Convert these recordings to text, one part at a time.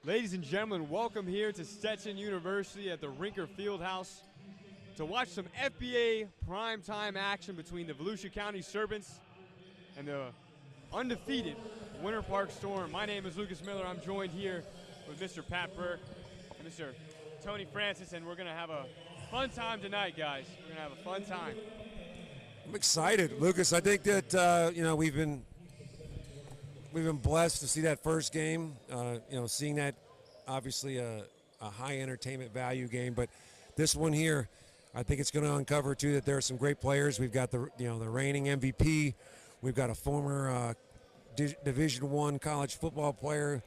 Ladies and gentlemen, welcome here to Stetson University at the Rinker Fieldhouse to watch some FBA primetime action between the Volusia County Serpents and the undefeated Winter Park Storm. My name is Lucas Miller. I'm joined here with Mr. Pat Burke and Mr. Tony Francis, and we're going to have a fun time tonight, guys. We're going to have a fun time. I'm excited, Lucas. I think that we've been blessed to see that first game. Seeing that, obviously a high entertainment value game, but this one here, I think it's going to uncover too that there are some great players. We've got the reigning MVP. We've got a former Division I college football player.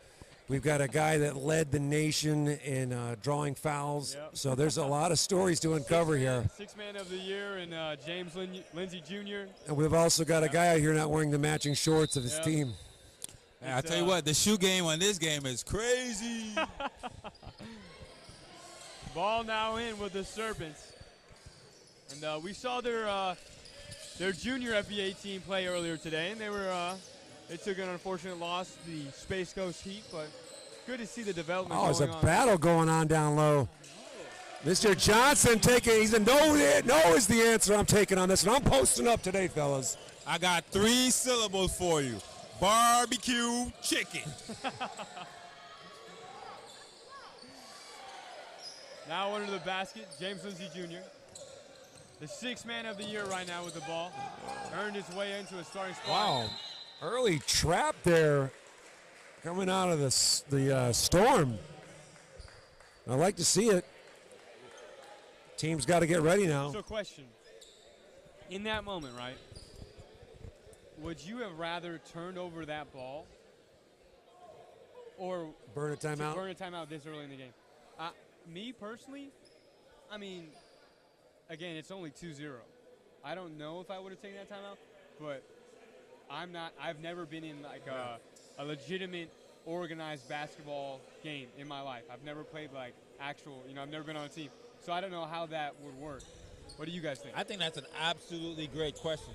We've got a guy that led the nation in drawing fouls. Yep. So there's a lot of stories to uncover here. Six-man of the year and James Lindsey Jr. And we've also got a guy out here not wearing the matching shorts of his team. Hey, I tell you what, the shoe game on this game is crazy. Ball now in with the Serpents. And we saw their junior FBA team play earlier today, and they took an unfortunate loss to the Space Coast Heat, but good to see the development going on. There's a battle going on down low. Mr. Johnson he's a no is the answer I'm taking on this, and I'm posting up today, fellas. I got 3 syllables for you. Barbecue chicken. Now under the basket, James Lindsey Jr. The 6-man of the year right now with the ball. Earned his way into a starting spot. Wow. Early trap there coming out of the Storm. I like to see it. Team's got to get ready now. So question. In that moment, right, would you have rather turned over that ball or burn a timeout? Burn a timeout this early in the game? Me personally, I mean, again, it's only 2-0. I don't know if I would have taken that timeout, but I've never been in like a legitimate organized basketball game in my life. I've never played like actual, I've never been on a team. So I don't know how that would work. What do you guys think? I think that's an absolutely great question.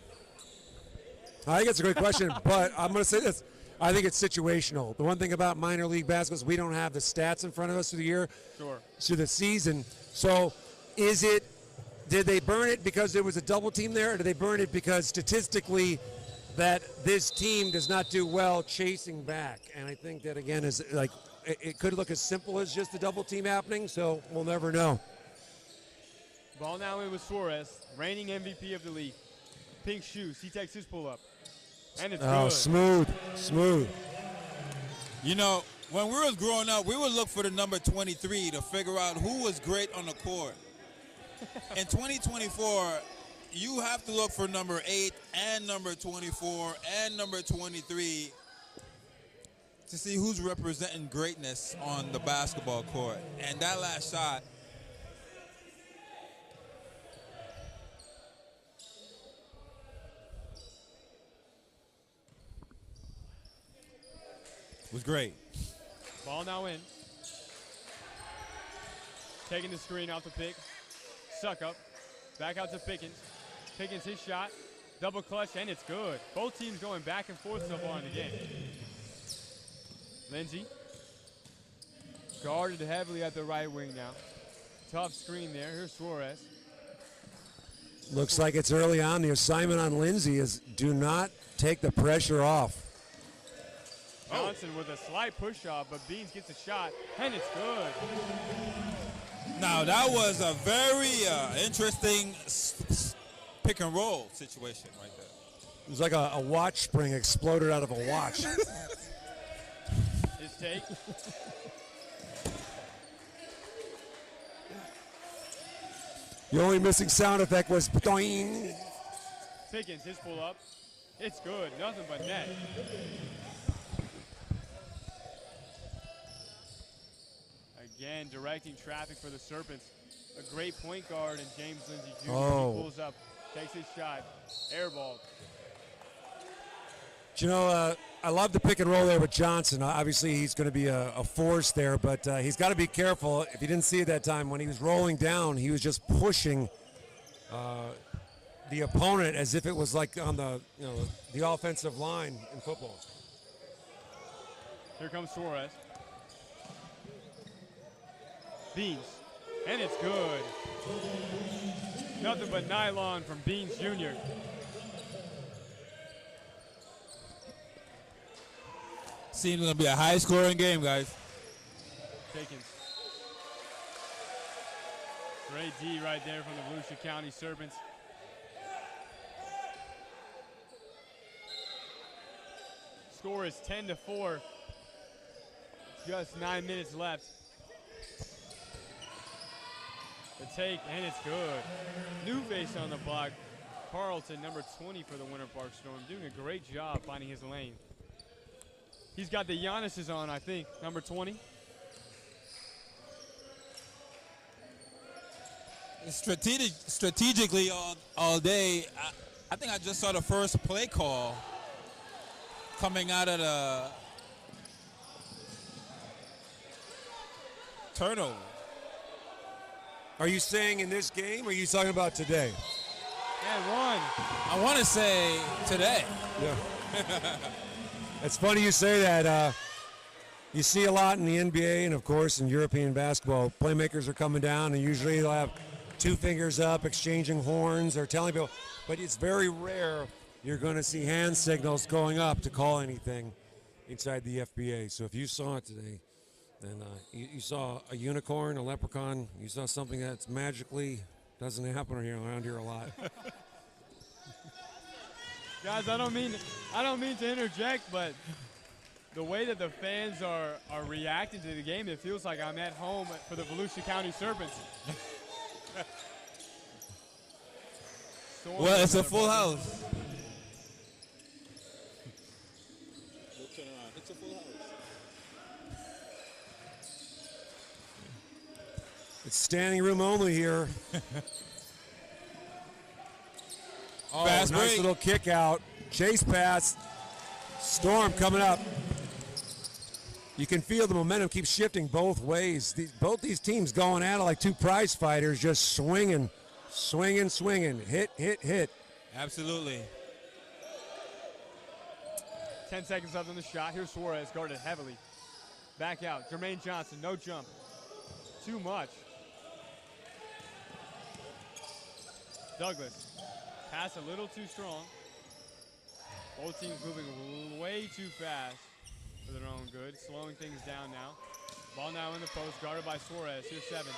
I think it's a great question, but I'm going to say this. I think it's situational. The one thing about minor league basketball is we don't have the stats in front of us through the year, through the season. So did they burn it because there was a double team there, or did they burn it because statistically that this team does not do well chasing back? And I think that, again, is like it could look as simple as just the double team happening, so we'll never know. Ball now in with Suarez, reigning MVP of the league. Pink shoes, he takes his pull-up. And it's good. Smooth. When we was growing up, we would look for the number 23 to figure out who was great on the court. In 2024, you have to look for number 8 and number 24 and number 23 to see who's representing greatness on the basketball court. And that last shot, was great. Ball now in. Taking the screen off the pick. Suck up. Back out to Pickens. Pickens his shot. Double clutch, and it's good. Both teams going back and forth so far in the game. Lindsey. Guarded heavily at the right wing now. Tough screen there. Here's Suarez. Looks like it's early on. The assignment on Lindsey is do not take the pressure off. Johnson with a slight push-off, but Beans gets a shot, and it's good. Now, that was a very interesting pick-and-roll situation right there. It was like a watch spring exploded out of a watch. His take. The only missing sound effect was doing. Pickens, his pull-up. It's good. Nothing but net. Again, directing traffic for the Serpents. A great point guard in James Lindsey Jr. He pulls up, takes his shot, airball. I love the pick and roll there with Johnson. Obviously, he's going to be a force there, but he's got to be careful. If you didn't see it that time, when he was rolling down, he was just pushing the opponent as if it was like on the offensive line in football. Here comes Suarez. Beans. And it's good. Nothing but nylon from Beans Jr. Seems going to be a high-scoring game, guys. Jenkins. Great D right there from the Volusia County Serpents. Score is 10-4. Just 9 minutes left. The take, and it's good. New face on the block. Carlton, number 20 for the Winter Park Storm, doing a great job finding his lane. He's got the Giannis's on, I think, number 20. Strategically all day, I think I just saw the first play call coming out of the turnover. Are you saying in this game, or are you talking about today? And one. I want to say today. Yeah. It's funny you say that. You see a lot in the NBA and, of course, in European basketball. Playmakers are coming down, and usually they'll have 2 fingers up, exchanging horns or telling people. But it's very rare you're going to see hand signals going up to call anything inside the FBA. So if you saw it today, then you saw a unicorn, a leprechaun, you saw something that's magically doesn't happen around here a lot. Guys, I don't mean to interject, but the way that the fans are reacting to the game, it feels like I'm at home for the Volusia County Serpents. Well, it's a full house. Turn around. It's a full house. It's standing room only here. Oh, Fast nice break. little kick out. Chase pass. Storm coming up. You can feel the momentum keeps shifting both ways. Both these teams going at it like 2 prize fighters, just swinging. Hit, hit, hit. Absolutely. 10 seconds left on the shot. Here's Suarez, guarded heavily. Back out. Jermaine Johnson, no jump. Too much. Douglas. Pass a little too strong. Both teams moving way too fast for their own good. Slowing things down now. Ball now in the post, guarded by Suarez. Here's 7.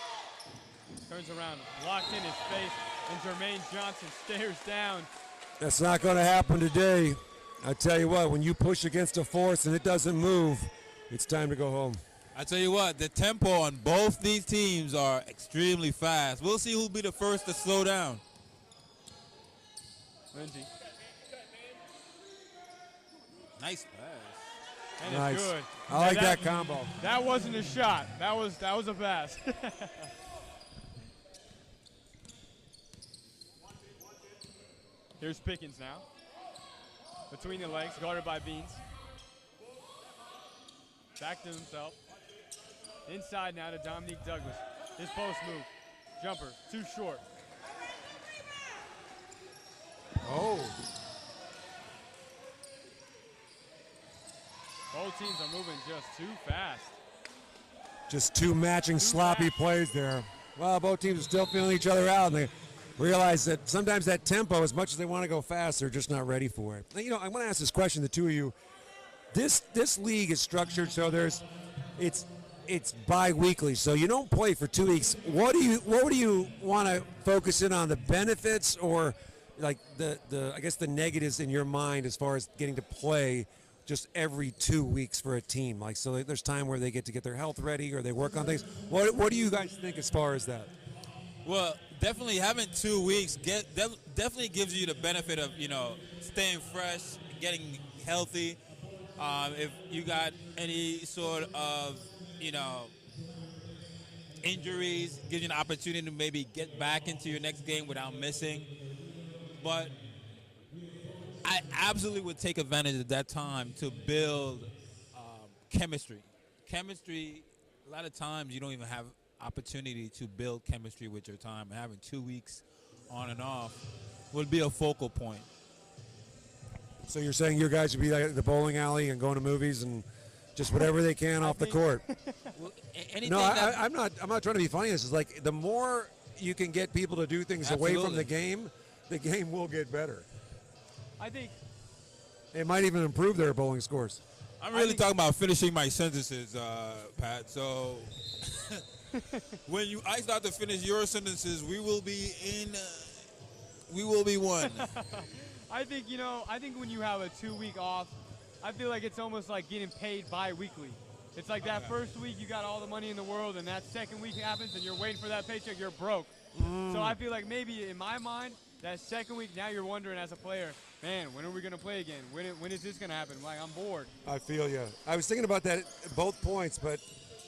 Turns around, locked in his face, and Jermaine Johnson stares down. That's not going to happen today. I tell you what, when you push against a force and it doesn't move, it's time to go home. I tell you what, the tempo on both these teams are extremely fast. We'll see who'll be the first to slow down. Lindsay. Nice pass. And Nice. it's good. I like that combo. That wasn't a shot. That was a pass. Here's Pickens now. Between the legs, guarded by Beans. Back to himself. Inside now to Dominique Douglas. His post move. Jumper, too short. Oh. Both teams are moving just too fast. Just 2 matching sloppy plays there. Well, both teams are still feeling each other out, and they realize that sometimes that tempo, as much as they want to go fast, they're just not ready for it. You know, I want to ask this question to the two of you. This league is structured so it's bi-weekly, so you don't play for 2 weeks. What do you want to focus in on, the benefits or like the I guess the negatives in your mind as far as getting to play just every 2 weeks for a team? Like, so there's time where they get to get their health ready or they work on things. What do you guys think as far as that? Well, definitely having 2 weeks definitely gives you the benefit of, staying fresh, getting healthy. If you got any sort of, injuries, gives you an opportunity to maybe get back into your next game without missing. But I absolutely would take advantage of that time to build chemistry. Chemistry, a lot of times you don't even have opportunity to build chemistry with your time. And having 2 weeks on and off would be a focal point. So you're saying your guys would be like at the bowling alley and going to movies and just whatever they can off the court. Well, No, I'm not trying to be funny. This is like the more you can get people to do things away from the game will get better. I think it might even improve their bowling scores. I'm really talking about finishing my sentences, Pat. So when I start to finish your sentences, we will be one. I think when you have a 2 week off, I feel like it's almost like getting paid bi-weekly. It's like that first week you got all the money in the world, and that second week happens and you're waiting for that paycheck, you're broke. So I feel like maybe in my mind, that second week, now you're wondering as a player, man, when are we going to play again? When is this going to happen? Like, I'm bored. I feel you. I was thinking about that at both points, but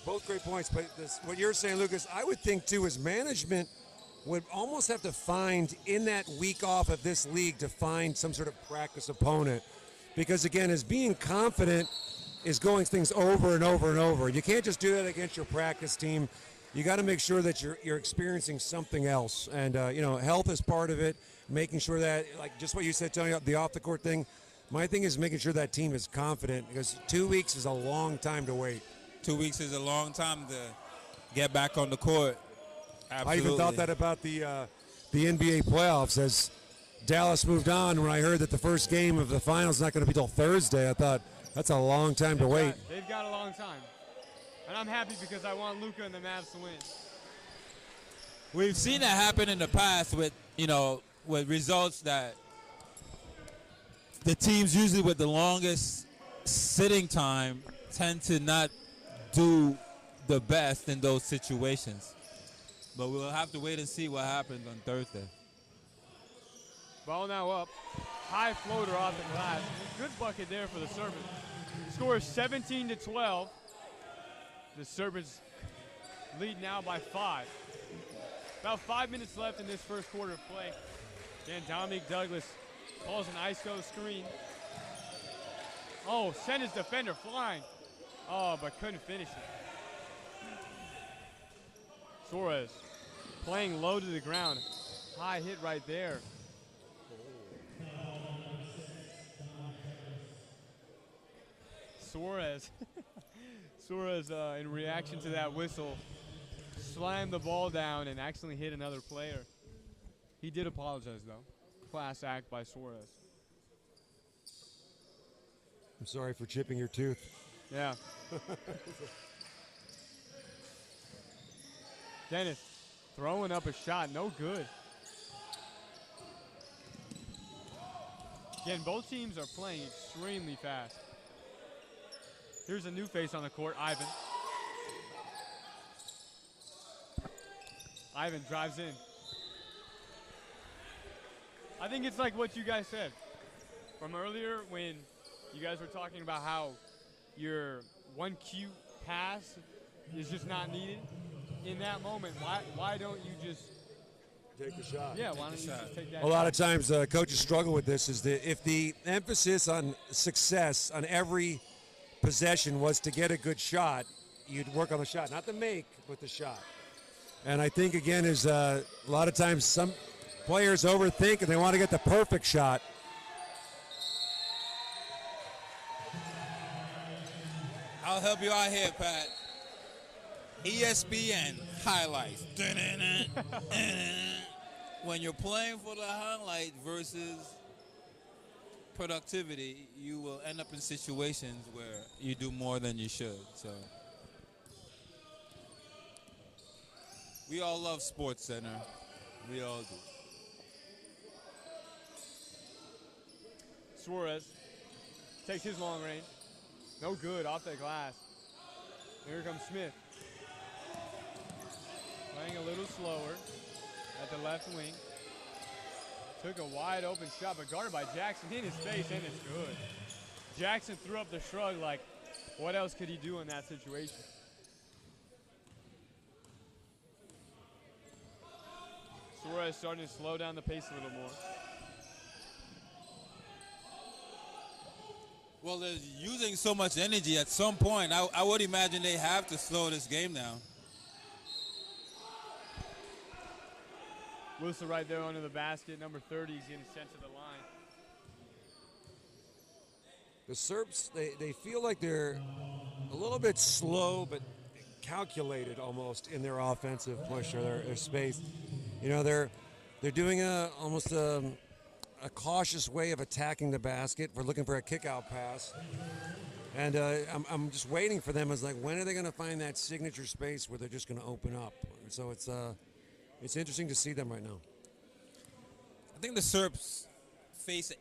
both great points. But what you're saying, Lucas, I would think too is management would almost have to find in that week off of this league to find some sort of practice opponent. Because again, as being confident is going things over and over and over. You can't just do that against your practice team. You got to make sure that you're experiencing something else. And, health is part of it. Making sure that, like just what you said, Tony, the off-the-court thing, my thing is making sure that team is confident because 2 weeks is a long time to wait. 2 weeks is a long time to get back on the court. Absolutely. I even thought that about the NBA playoffs as Dallas moved on. When I heard that the first game of the finals is not going to be till Thursday, I thought that's a long time to wait. They've got a long time. And I'm happy because I want Luka and the Mavs to win. We've seen that happen in the past with results that the teams usually with the longest sitting time tend to not do the best in those situations. But we'll have to wait and see what happens on Thursday. Ball now up. High floater off the glass. Good bucket there for the Serpents. Score is 17-12. The Serpents lead now by 5. About 5 minutes left in this first quarter of play. Again, Dominic Douglas calls an ISO screen. Oh, sent his defender flying. Oh, but couldn't finish it. Suarez playing low to the ground. High hit right there. Suarez, in reaction to that whistle, slammed the ball down and accidentally hit another player. He did apologize, though. Class act by Suarez. I'm sorry for chipping your tooth. Yeah. Dennis throwing up a shot, no good. Again, both teams are playing extremely fast. Here's a new face on the court, Ivan. Ivan drives in. I think it's like what you guys said from earlier when you guys were talking about how your one cute pass is just not needed. In that moment, why don't you just take the shot? Yeah, why don't you just take that shot? A lot of times coaches struggle with this is that if the emphasis on success on every possession was to get a good shot, you'd work on the shot, not the make, but the shot. And I think, again, is a lot of times some players overthink and they want to get the perfect shot. I'll help you out here, Pat. ESPN highlights. When you're playing for the highlight versus productivity, you will end up in situations where you do more than you should. So we all love Sports Center. We all do. Suarez takes his long range. No good off the glass. Here comes Smith. Playing a little slower at the left wing. Took a wide open shot, but guarded by Jackson in his face, and it's good. Jackson threw up the shrug like, what else could he do in that situation? Suarez starting to slow down the pace a little more. Well, they're using so much energy at some point. I would imagine they have to slow this game down. Wilson right there under the basket. Number 30 is getting sent to the line. The Serps, they feel like they're a little bit slow, but calculated almost in their offensive push or their space. You know, they're doing almost a cautious way of attacking the basket. We're looking for a kick-out pass. And I'm just waiting for them. As like, when are they going to find that signature space where they're just going to open up? So it's interesting to see them right now. I think the Serps face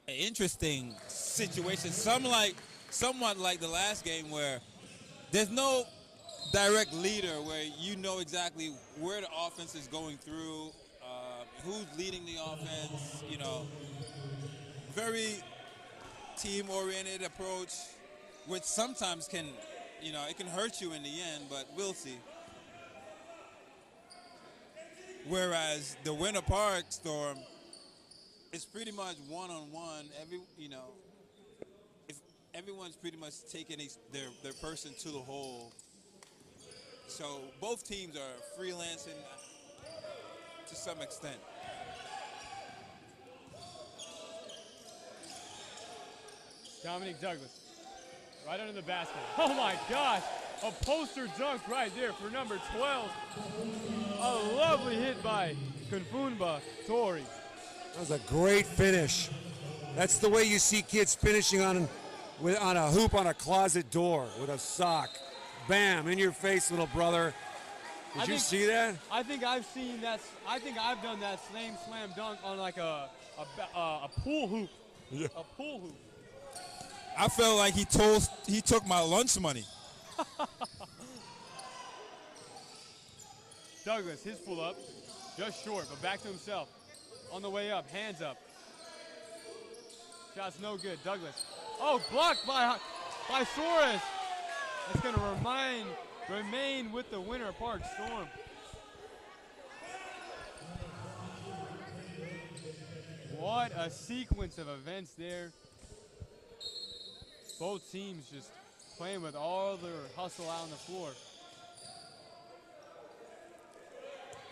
an interesting situation, somewhat like the last game, where there's no direct leader, where you know exactly where the offense is going through, who's leading the offense. You know, very team-oriented approach, which sometimes can, you know, it can hurt you in the end, but we'll see. Whereas the Winter Park Storm, it's pretty much one-on-one. If everyone's pretty much taking their person to the hole. So both teams are freelancing to some extent. Dominic Douglas, right under the basket. Oh my gosh, a poster dunk right there for number 12. A lovely hit by Kunfunba Tori. That was a great finish. That's the way you see kids finishing on a hoop on a closet door with a sock. Bam, in your face, little brother. Did you see that? I think I've seen that. I think I've done that same slam dunk on like a pool hoop. Yeah. A pool hoop. I felt like he took my lunch money. Douglas, his pull up, just short, but back to himself. On the way up, hands up. Shot's no good. Douglas. Oh, blocked by Suarez. That's going to remain with the Winter Park Storm. What a sequence of events there. Both teams just playing with all their hustle out on the floor.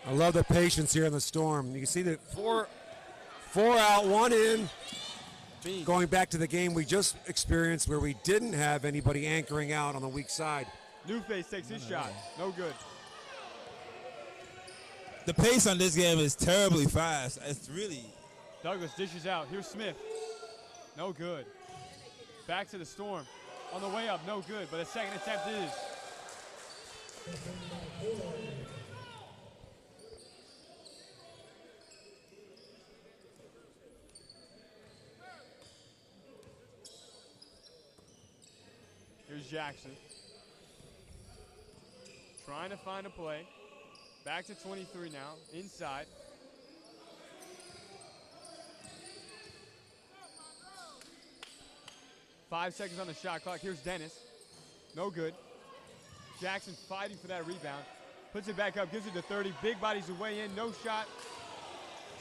I love the patience here in the Storm. You can see that four out, one in. Beans. Going back to the game we just experienced where we didn't have anybody anchoring out on the weak side. Newface takes his shot. No good. The pace on this game is terribly fast. It's really... Douglas dishes out. Here's Smith. No good. Back to the Storm. On the way up, no good, but a second attempt is. Here's Jackson. Trying to find a play. Back to 23 now, inside. Five seconds on the shot clock. Here's Dennis. No good. Jackson fighting for that rebound. Puts it back up, gives it to 30. Big bodies away in, no shot.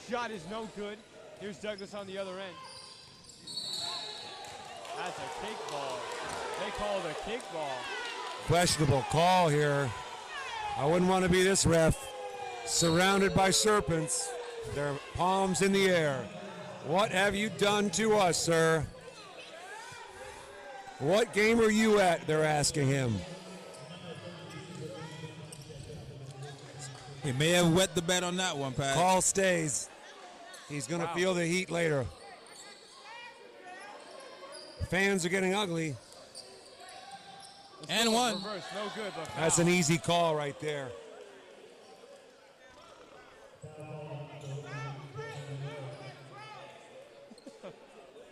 Shot is no good. Here's Douglas on the other end. That's a kickball. They called a kickball. Questionable call here. I wouldn't want to be this ref. Surrounded by Serpents. Their palms in the air. What have you done to us, sir? What game are you at? They're asking him. He may have wet the bed on that one, Pat. Call stays. He's going to feel the heat later. Fans are getting ugly. And one. Reverse, no good, but That's an easy call right there.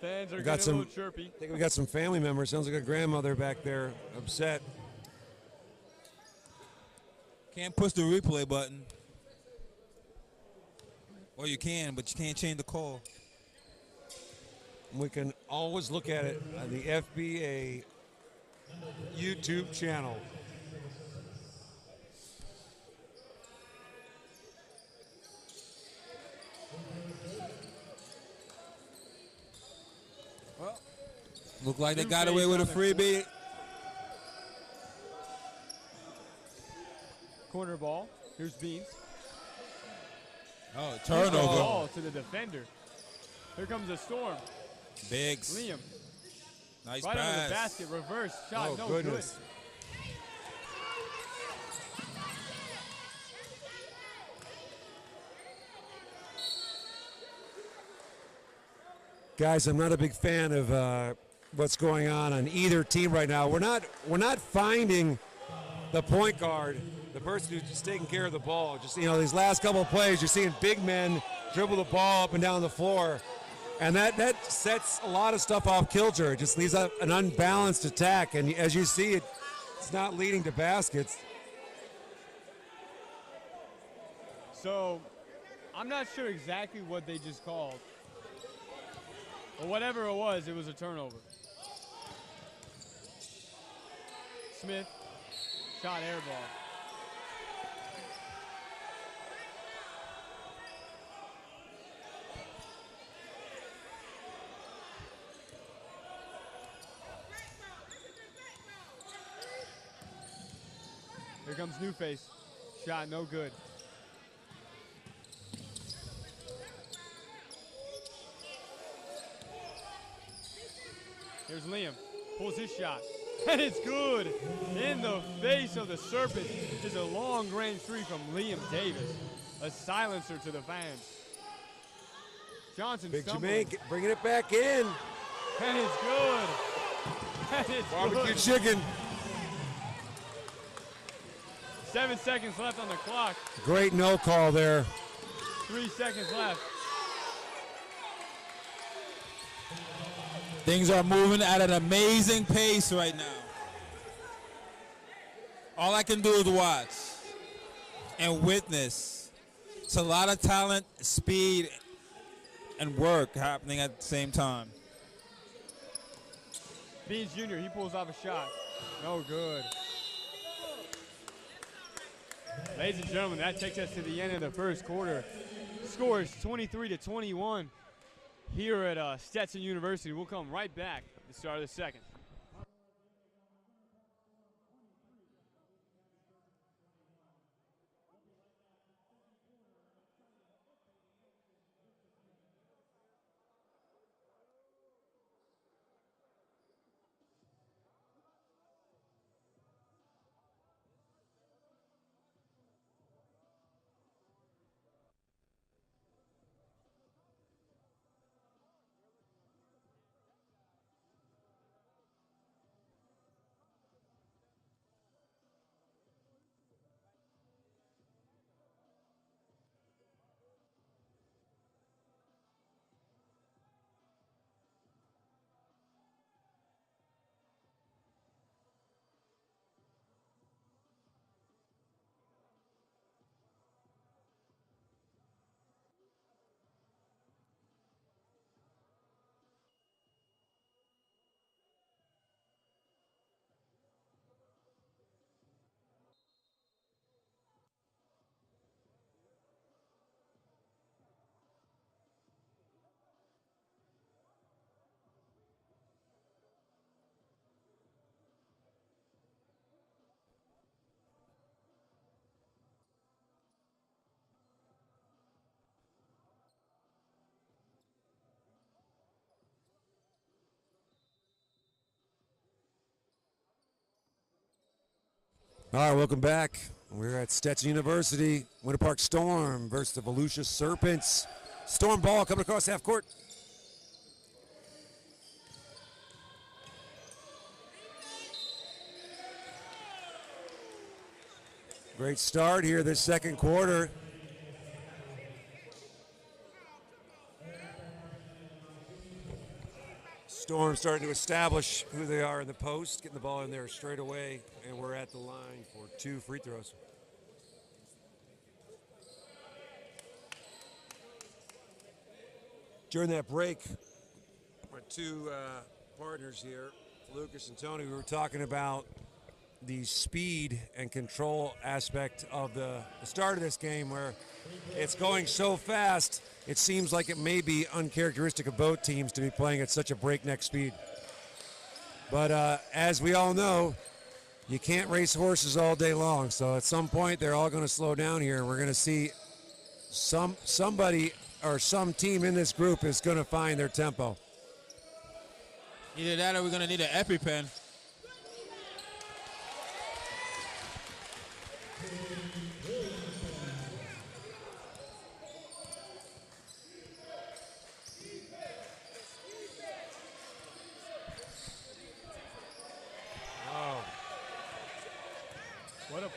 Fans are getting a little chirpy. I think we got some family members. Sounds like a grandmother back there upset. Can't push the replay button. Or you can, but you can't change the call. We can always look at it on the FBA YouTube channel. Well, look like they got away with a freebie. Corner ball. Here's Beans. Oh, turnover. Ball to the defender. Here comes the Storm. Biggs. Liam. Nice Right pass. under the basket. Reverse shot. Oh, no goodness. good. Guys, I'm not a big fan of what's going on either team right now. We're not finding the point guard, the person who's just taking care of the ball. Just, these last couple of plays, you're seeing big men dribble the ball up and down the floor, and that sets a lot of stuff off kilter. It just leaves an unbalanced attack, and as you see, it's not leading to baskets. So, I'm not sure exactly what they just called. But whatever it was a turnover. Smith, shot air ball. Here comes Newface. Shot no good. Here's Liam, pulls his shot, and it's good in the face of the Serpents. Just a long-range three from Liam Davis, a silencer to the fans. Johnson Big stumbling. Jermaine bringing it back in. And it's good. And it's Barbecue good. chicken. 7 seconds left on the clock. Great no call there. 3 seconds left. Things are moving at an amazing pace right now. All I can do is watch and witness. It's a lot of talent, speed, and work happening at the same time. Beans Jr., he pulls off a shot. No good. Ladies and gentlemen, that takes us to the end of the first quarter. Score is 23-21 here at Stetson University. We'll come right back at the start of the second. All right, welcome back. We're at Stetson University. Winter Park Storm versus the Volusia Serpents. Storm ball coming across half court. Great start here this second quarter. Storm starting to establish who they are in the post, getting the ball in there straight away, and we're at the line for 2 free throws. During that break, our two partners here, Lucas and Tony, we were talking about the speed and control aspect of the start of this game, where it's going so fast, it seems like it may be uncharacteristic of both teams to be playing at such a breakneck speed. But as we all know, you can't race horses all day long, so at some point they're all going to slow down here, and we're going to see somebody or some team in this group is going to find their tempo. Either that or we're going to need an EpiPen.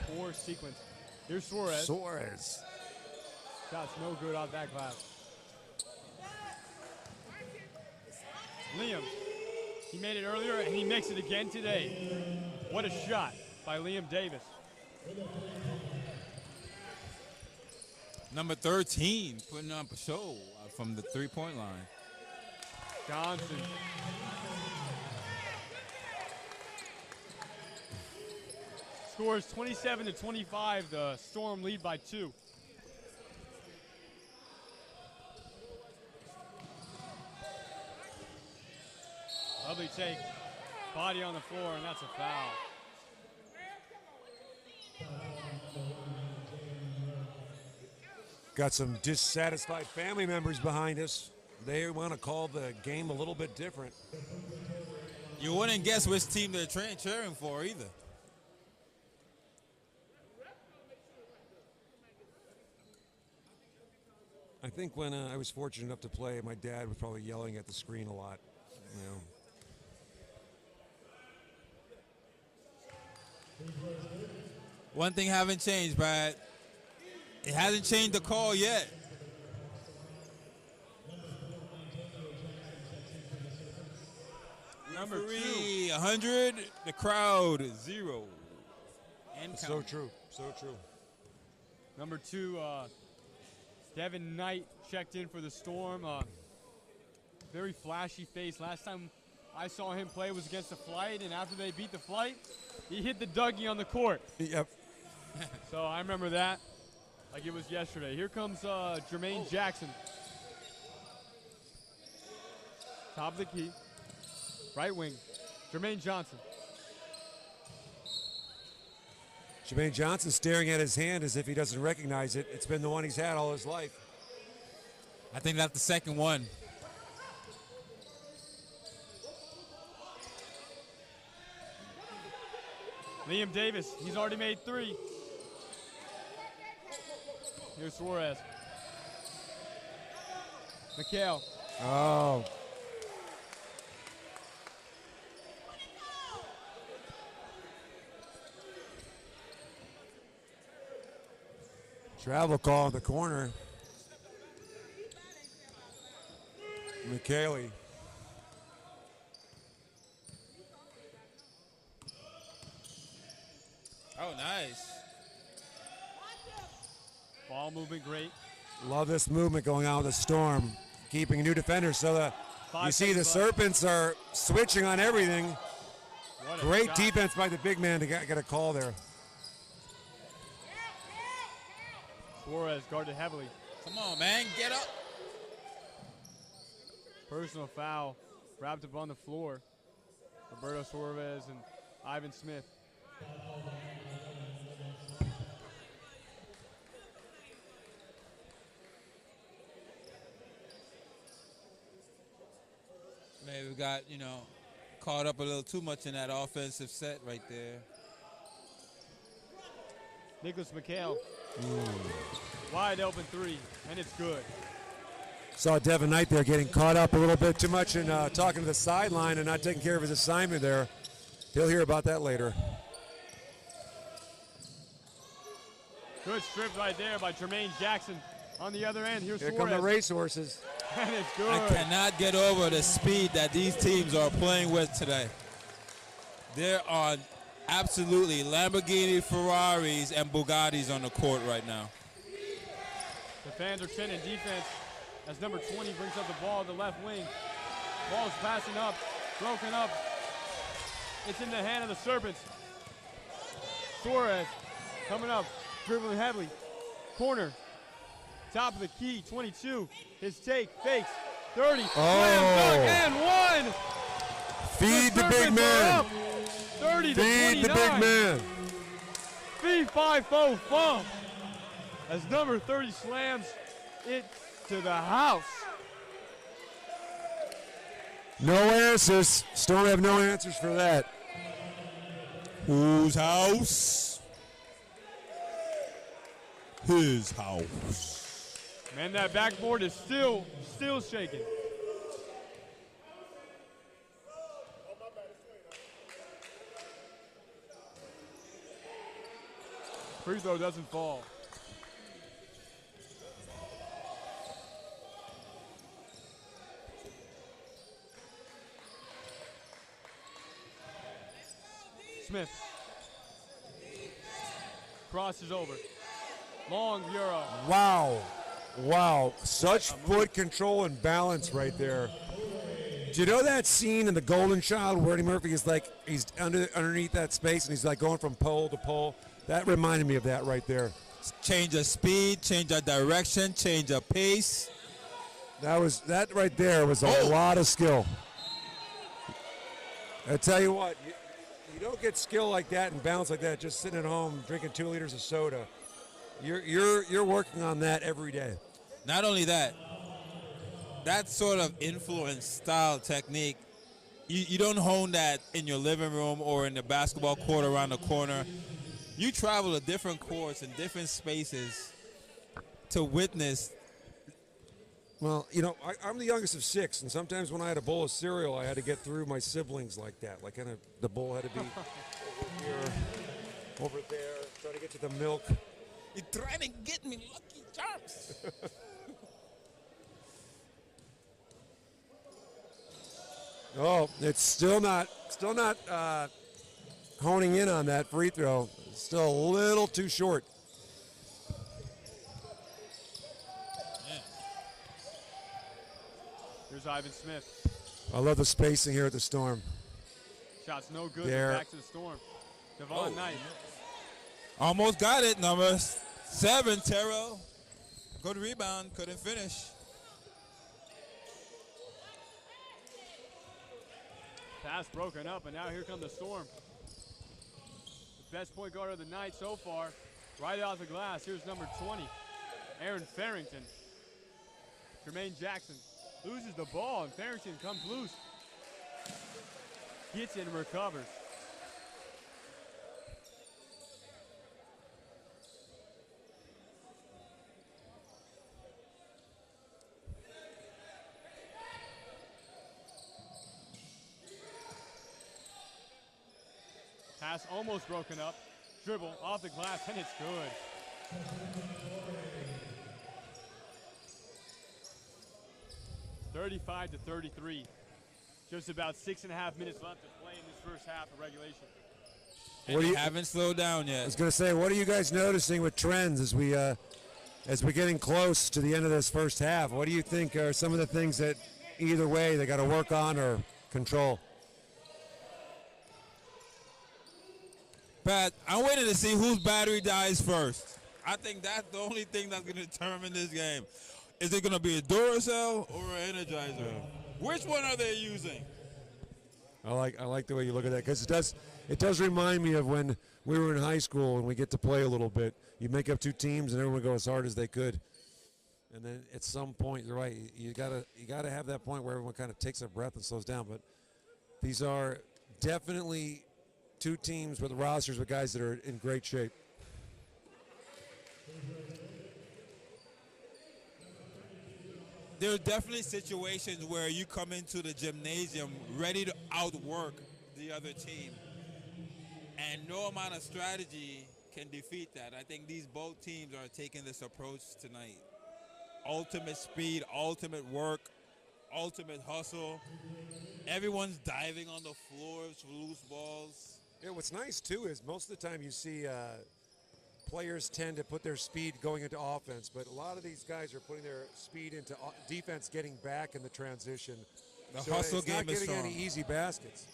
poor sequence. Here's Suarez. Suarez. Shot's no good off that glass. Liam, he made it earlier and he makes it again today. What a shot by Liam Davis. Number 13 putting up a show from the three-point line. Johnson. Scores 27-25. The Storm lead by 2. Lovely take. Body on the floor, and that's a foul. Got some dissatisfied family members behind us. They want to call the game a little bit different. You wouldn't guess which team they're cheering for either. I think when I was fortunate enough to play, my dad was probably yelling at the screen a lot. You know. One thing haven't changed, Brad. It hasn't changed the call yet. Number 3, 100. The crowd, 0. And So true. So true. Number 2, Devin Knight checked in for the Storm. Very flashy face. Last time I saw him play was against the Flight, and after they beat the Flight, he hit the Dougie on the court. Yep. So I remember that like it was yesterday. Here comes Jermaine Jackson. Top of the key. Right wing. Jermaine Johnson. Jermaine Johnson staring at his hand as if he doesn't recognize it. It's been the one he's had all his life. I think that's the second one. Liam Davis, he's already made 3. Here's Suarez. McHale. Oh. Travel call in the corner. McKaylee. Oh, nice. Ball movement great. Love this movement going on with the Storm. Keeping new defenders so you see the Serpents are switching on everything. Great shot. defense by the big man to get a call there. Suarez guarded heavily. Come on, man. Get up. Personal foul. Wrapped up on the floor. Roberto Suarez and Ivan Smith. Maybe we got, caught up a little too much in that offensive set right there. Nicholas McHale. Wide open 3, and it's good. Saw Devin Knight there getting caught up a little bit too much in talking to the sideline and not taking care of his assignment there. He'll hear about that later. Good strip right there by Jermaine Jackson. On the other end, here's Here Suarez. come the racehorses. And it's good. I cannot get over the speed that these teams are playing with today. They're on absolutely Lamborghini, Ferraris, and Bugattis on the court right now. The fans are chanting defense as number 20 brings up the ball to the left wing. Ball's passing up, broken up. It's in the hand of the Serpents. Suarez coming up, dribbling heavily. Corner, top of the key, 22. His take, fakes, 30. Slam dunk and 1. Feed the big man. 30 to Feed 29. the big man. V5-0 fump as number 30 slams it to the house. No answers. Storm have no answers for that. Whose house? His house. Man, that backboard is still shaking. Free throw doesn't fall. Smith. Crosses over. Long Euro. Wow. Wow. Such foot control and balance right there. Do you know that scene in The Golden Child where Eddie Murphy is like, he's underneath that space and he's like going from pole to pole? That reminded me of that right there. Change of speed, change of direction, change of pace. That right there was a lot of skill. I tell you what, you don't get skill like that and balance like that just sitting at home drinking 2 liters of soda. You're working on that every day. Not only that, that sort of influence, style, technique, you don't hone that in your living room or in the basketball court around the corner. You travel to different courts and different spaces to witness. Well, you know, I'm the youngest of 6, and sometimes when I had a bowl of cereal, I had to get through my siblings like that. Like, kind of, the bowl had to be over here, over there, trying to get to the milk. You're trying to get me, Lucky Charms. Oh, it's still not honing in on that free throw. It's still a little too short. Here's Ivan Smith. I love the spacing here at the Storm. Shot's no good. There. Back to the Storm. Devon Knight. Almost got it, number 7, Terrell. Good rebound, couldn't finish. Pass broken up, and now here come the Storm. The best point guard of the night so far. Right off the glass, here's number 20, Aaron Farrington. Jermaine Jackson loses the ball, and Farrington comes loose. Gets it and recovers. Pass almost broken up. Dribble off the glass, and it's good. (35-33). Just about 6.5 minutes left to play in this first half of regulation. And you haven't slowed down yet. I was going to say, what are you guys noticing with trends as we're getting close to the end of this first half? What do you think are some of the things that either way they got to work on or control? Pat, I'm waiting to see whose battery dies first. I think that's the only thing that's going to determine this game. Is it going to be a Duracell or an Energizer? Yeah. Which one are they using? I like the way you look at that, because it does remind me of when we were in high school and we get to play a little bit. You make up 2 teams and everyone go as hard as they could, and then at some point, you're right. You gotta have that point where everyone kind of takes a breath and slows down. But these are definitely 2 teams with rosters with guys that are in great shape. There are definitely situations where you come into the gymnasium ready to outwork the other team, and no amount of strategy can defeat that. I think both teams are taking this approach tonight. Ultimate speed, ultimate work, ultimate hustle. Everyone's diving on the floor for loose balls. Yeah, what's nice too is most of the time you see players tend to put their speed going into offense, but a lot of these guys are putting their speed into defense, getting back in the transition. The hustle game is strong. Not getting any easy baskets.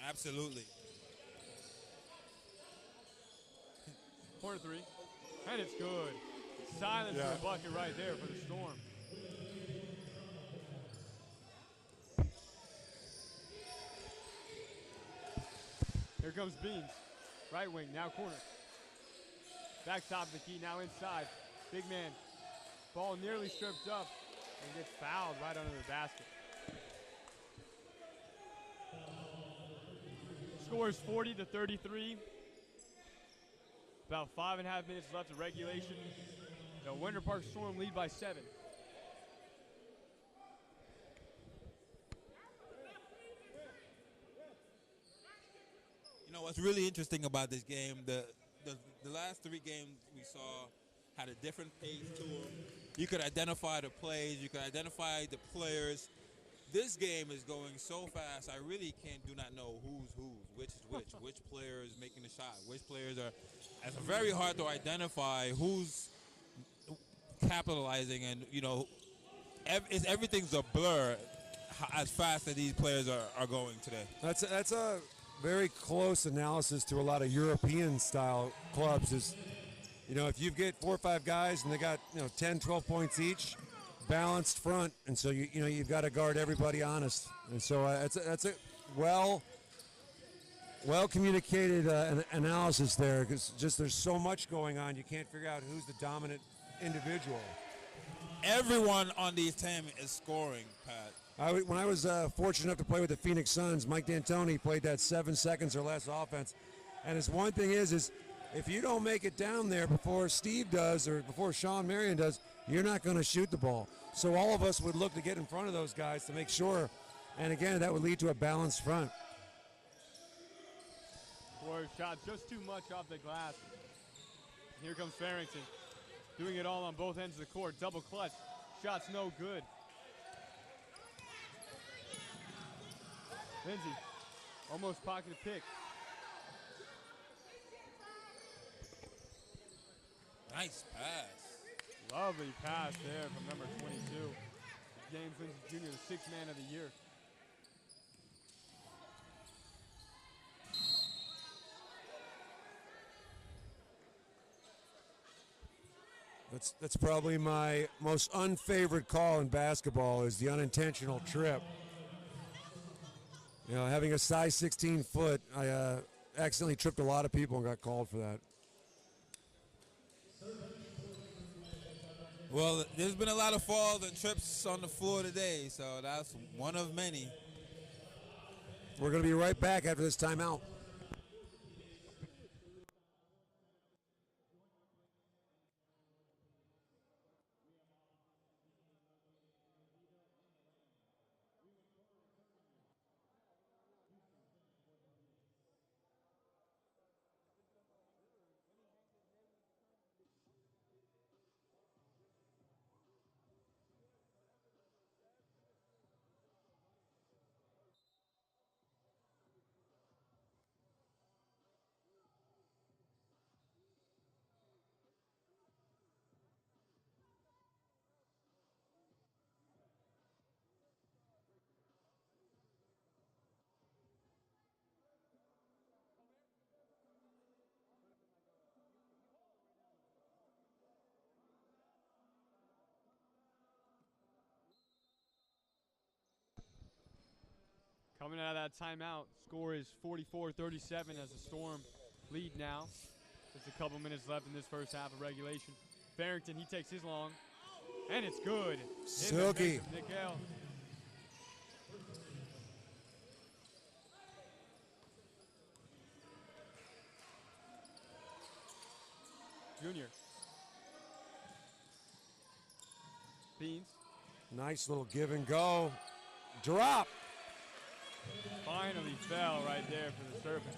Absolutely. Corner 3, and it's good. Silence for the bucket right there for the Storm. Here comes Beans. Right wing, now corner. Back top of the key, now inside. Big man. Ball nearly stripped up and gets fouled right under the basket. Score is 40-33. About 5.5 minutes left of regulation. The Winter Park Storm lead by 7. You know what's really interesting about this game, the the last 3 games we saw had a different pace to them. You could identify the plays. You could identify the players. This game is going so fast. I really do not know who's which is which player is making the shot, which players are. It's very hard to identify who's capitalizing, and everything's a blur as fast as these players are going today. That's a very close analysis to a lot of European style clubs. Is if you get 4 or 5 guys and they got 10, 12 points each, balanced front, and so you've got to guard everybody honest, and so that's a well communicated analysis there, because just there's so much going on, you can't figure out who's the dominant individual. Everyone on these teams is scoring, Pat. When I was fortunate enough to play with the Phoenix Suns, Mike D'Antoni played that 7 seconds or less offense, and his one thing is if you don't make it down there before Steve does or before Sean Marion does, you're not going to shoot the ball. So all of us would look to get in front of those guys to make sure, and again, that would lead to a balanced front. Warriors shot just too much off the glass. Here comes Farrington, doing it all on both ends of the court. Double clutch, shots no good. Lindsay, almost pocketed pick. Nice pass. Lovely pass there from number 22. James Lindsay Jr., the 6th man of the year. That's probably my most unfavorite call in basketball, is the unintentional trip. Having a size 16 foot, I accidentally tripped a lot of people and got called for that. Well, there's been a lot of falls and trips on the floor today, so that's one of many. We're going to be right back after this timeout. Coming out of that timeout, score is 44-37 as the Storm lead now. Just a couple minutes left in this first half of regulation. Farrington, he takes his long, and it's good. Silky. Nick Gale. Junior. Beans. Nice little give and go. Drop. Finally fell right there for the Serpents.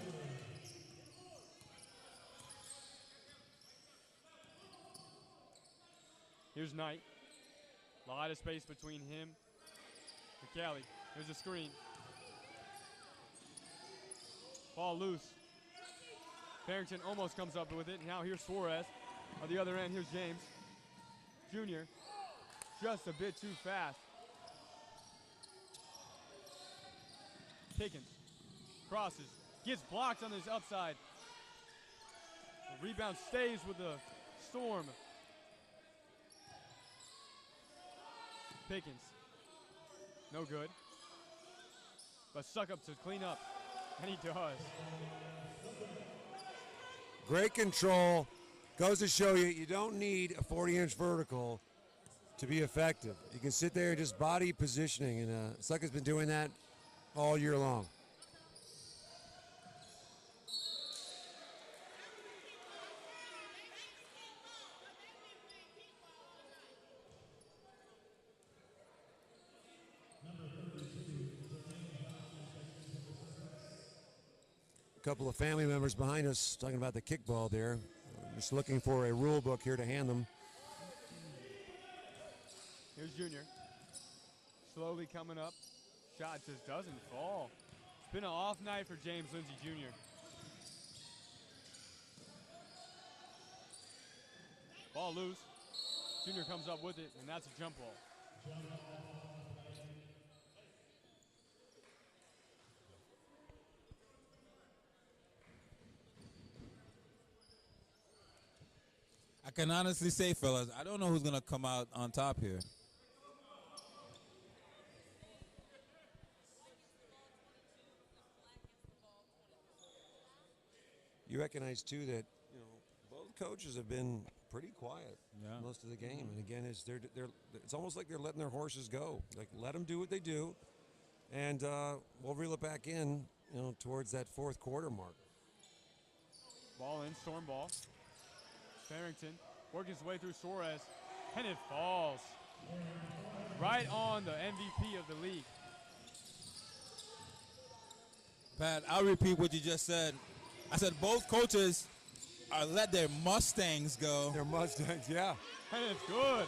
Here's Knight. A lot of space between him and McCallie. There's a screen. Ball loose. Farrington almost comes up with it. Now here's Suarez. On the other end, here's James. Junior. Just a bit too fast. Pickens crosses, gets blocked on his upside. The rebound stays with the Storm. Pickens, no good. But Suckup to clean up, and he does. Great control. Goes to show you, you don't need a 40-inch vertical to be effective. You can sit there and just body positioning, and Suckup's been doing that all year long. couple of family members behind us talking about the kickball there. Just looking for a rule book here to hand them. Here's Junior. Slowly coming up. Shot just doesn't fall. It's been an off night for James Lindsay Jr. Ball loose. Junior comes up with it, and that's a jump ball. I can honestly say, fellas, I don't know who's going to come out on top here. You recognize, too, that both coaches have been pretty quiet most of the game. And, again, it's almost like they're letting their horses go. Like, let them do what they do, and we'll reel it back in, towards that fourth quarter mark. Ball in, storm ball. Farrington working his way through Suarez, and it falls. Right on the MVP of the league. Pat, I'll repeat what you just said. I said both coaches are let their Mustangs go. Their Mustangs, yeah. And it's good.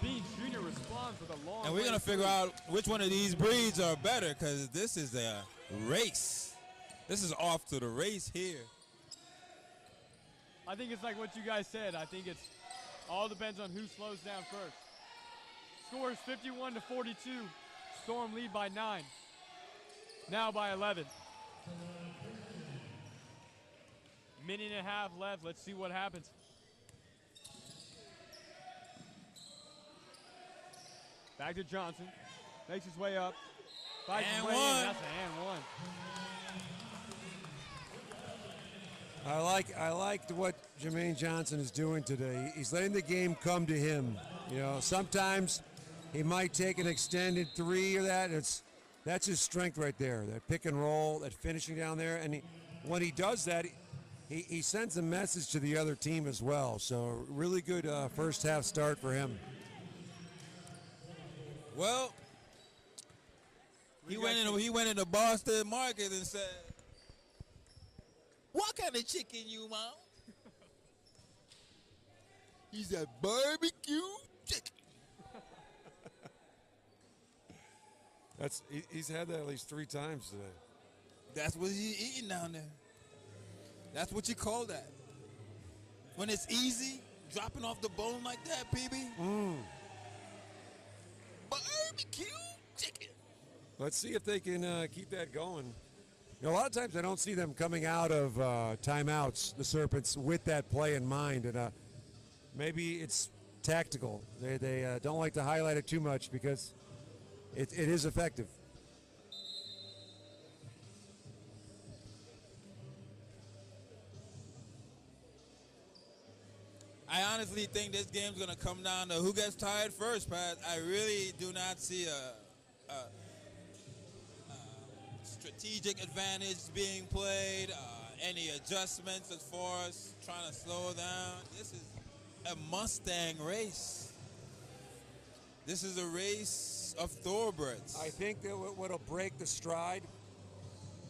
Bean Jr. responds with a long And we're going to figure out which one of these breeds are better, because this is a race. This is off to the race here. I think it's like what you guys said. I think it's all depends on who slows down first. Score is 51-42. Storm lead by 9. Now by 11. Minute and a half left. Let's see what happens. Back to Johnson. Makes his way up. Fights his way in. That's an and one. I liked what Jermaine Johnson is doing today. He's letting the game come to him. Sometimes he might take an extended three or that. That's his strength right there. That pick and roll, that finishing down there. And when he does that, he sends a message to the other team as well. So really good first half start for him. Well, he went into Boston Market and said, "What kind of chicken you want?" He said, "Barbecue chicken." He's had that at least 3 times today. That's what he's eating down there. That's what you call that. When it's easy, dropping off the bone like that, PB. Barbecue chicken. Let's see if they can keep that going. A lot of times I don't see them coming out of timeouts, the Serpents, with that play in mind. And maybe it's tactical. They don't like to highlight it too much because it is effective. I honestly think this game's going to come down to who gets tired first, Pat. I really do not see a strategic advantage being played, any adjustments as far as trying to slow down. This is a Mustang race. This is a race of thoroughbreds. I think that what'll break the stride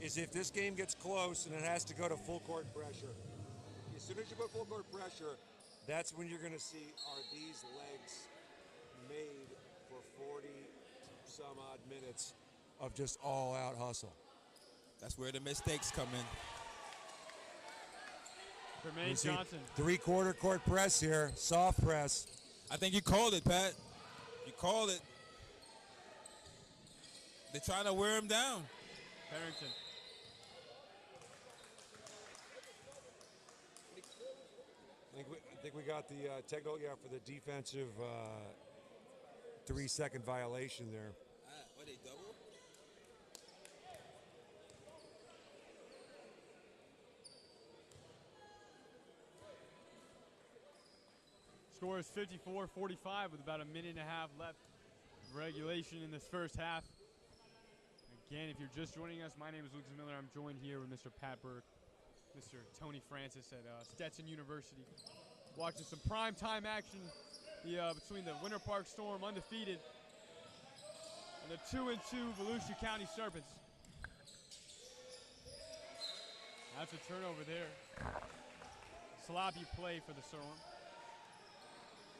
is if this game gets close and it has to go to full court pressure. As soon as you put full court pressure, that's when you're going to see, are these legs made for 40 some odd minutes of just all out hustle? That's where the mistakes come in. Jermaine Johnson. 3/4 court press here, soft press. I think you called it, Pat. You called it. They're trying to wear him down. Farrington. I think we got the technical for the defensive 3-second violation there. What, they double? Score is 54-45 with about a minute and a half left of regulation in this first half. Again, if you're just joining us, my name is Lucas Miller. I'm joined here with Mr. Pat Burke, Mr. Tony Francis at Stetson University. Watching some primetime action between the Winter Park Storm, undefeated, and the 2-2 Volusia County Serpents. That's a turnover there. Sloppy play for the Storm.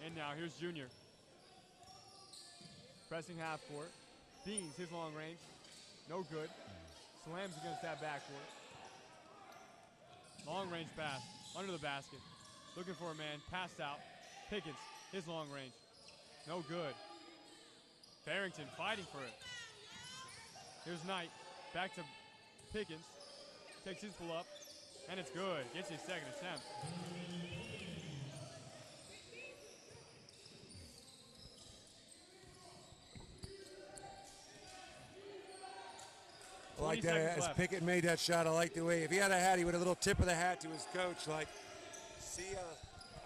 And now here's Junior. Pressing half court. Beans, his long range. No good. Slams against that backcourt. Long range pass. Under the basket. Looking for a man. Passed out. Pickens, his long range. No good. Barrington fighting for it. Here's Knight. Back to Pickens. Takes his pull up. And it's good. Gets his second attempt. I like that as Pickett made that shot. I like the way, if he had a hat, he would have a little tip of the hat to his coach, like, see,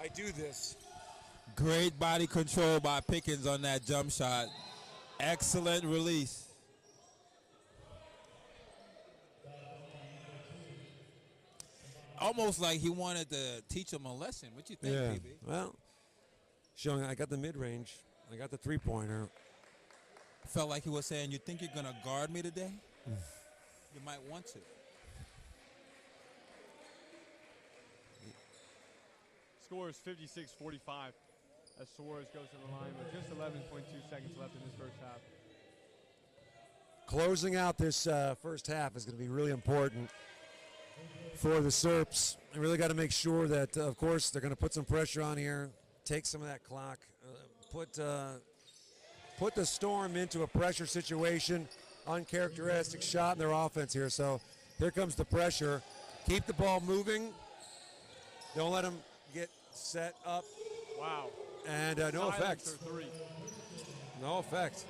I do this. Great body control by Pickens on that jump shot. Excellent release. Almost like he wanted to teach him a lesson. What you think, PB? Well, showing I got the mid-range. I got the three-pointer. Felt like he was saying, you think you're going to guard me today? You might want to. Score is 56-45 as Suarez goes to the line with just 11.2 seconds left in this first half. Closing out this first half is going to be really important for the Serps. They really got to make sure that, of course, they're going to put some pressure on here, take some of that clock, put the Storm into a pressure situation, uncharacteristic shot in their offense here. So here comes the pressure. Keep the ball moving. Don't let them get set up. Wow. And no effect. No effect.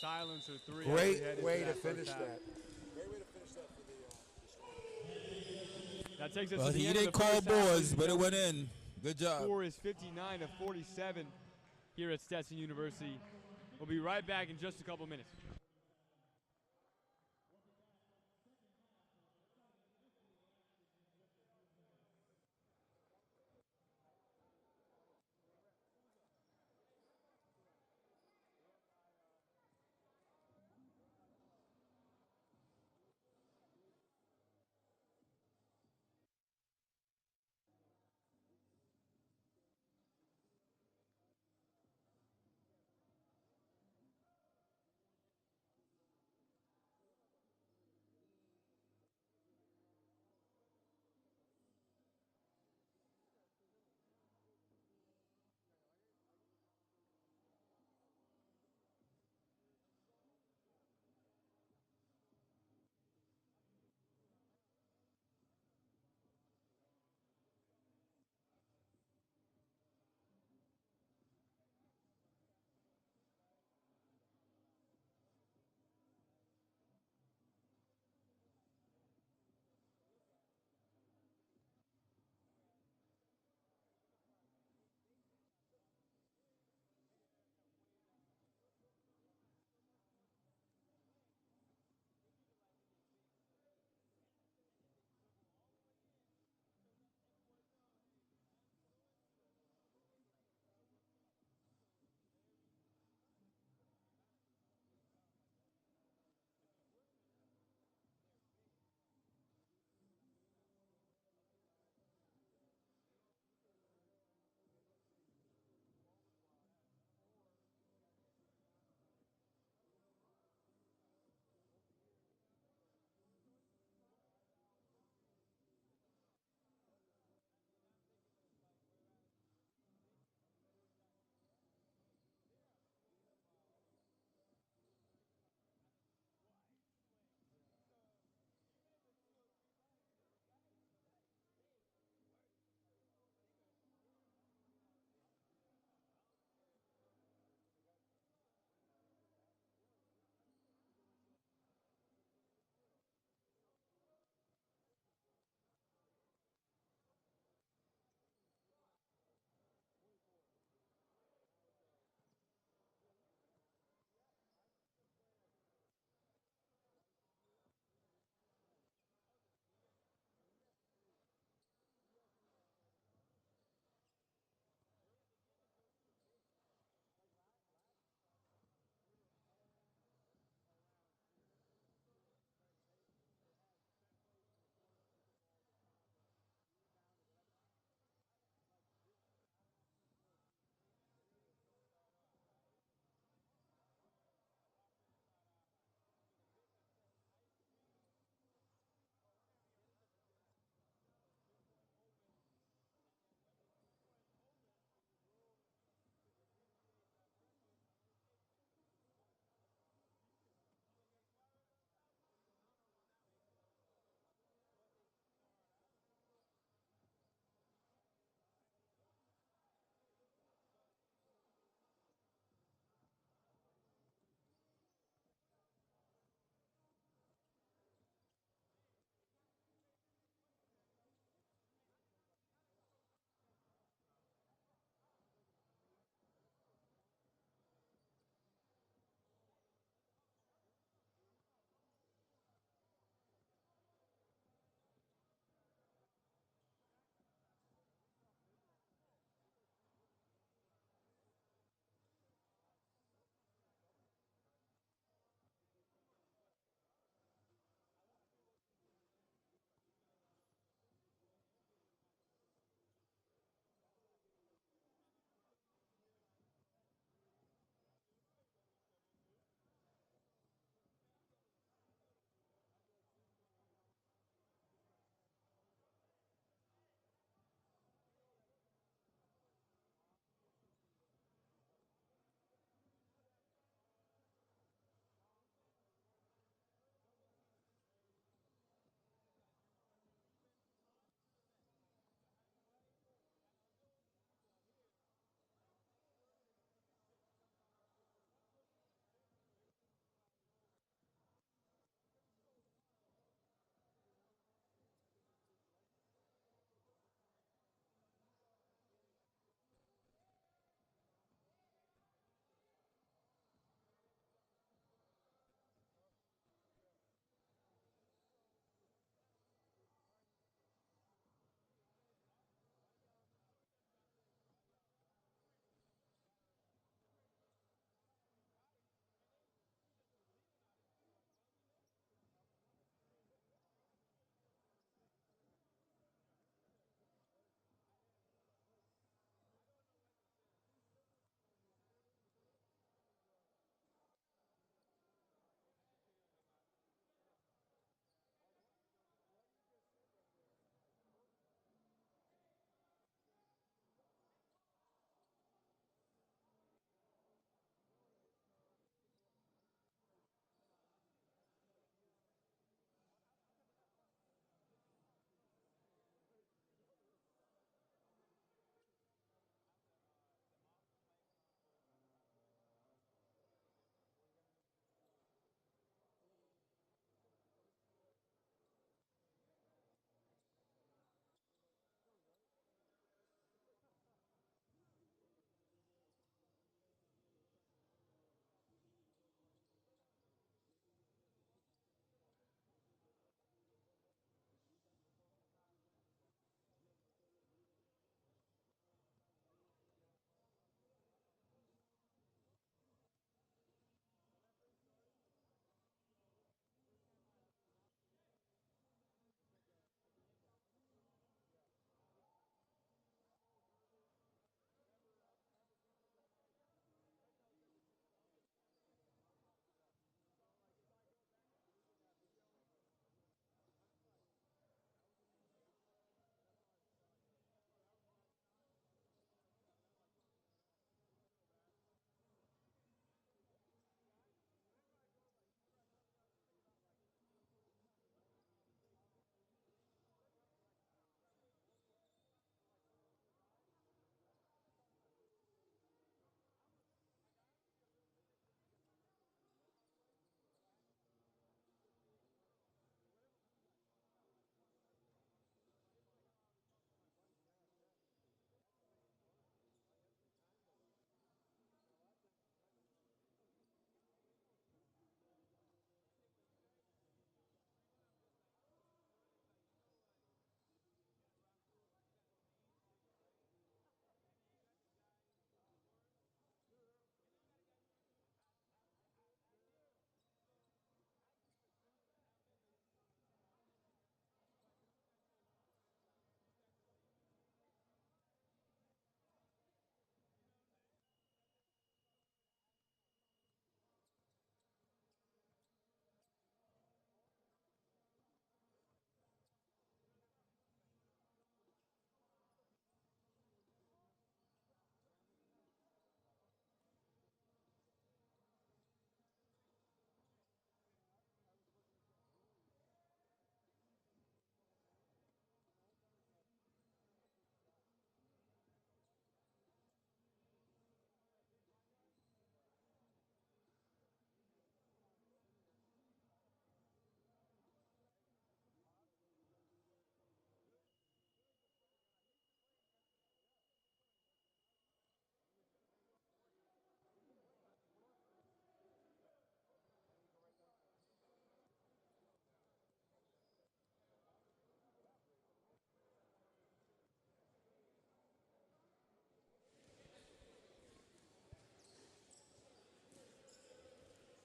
Silencer three. Great way to finish that. Great way to finish that for the That takes us well, to the he end didn't of the call first half. boards, but it went in. Good job. Score is 59-47 here at Stetson University. We'll be right back in just a couple minutes.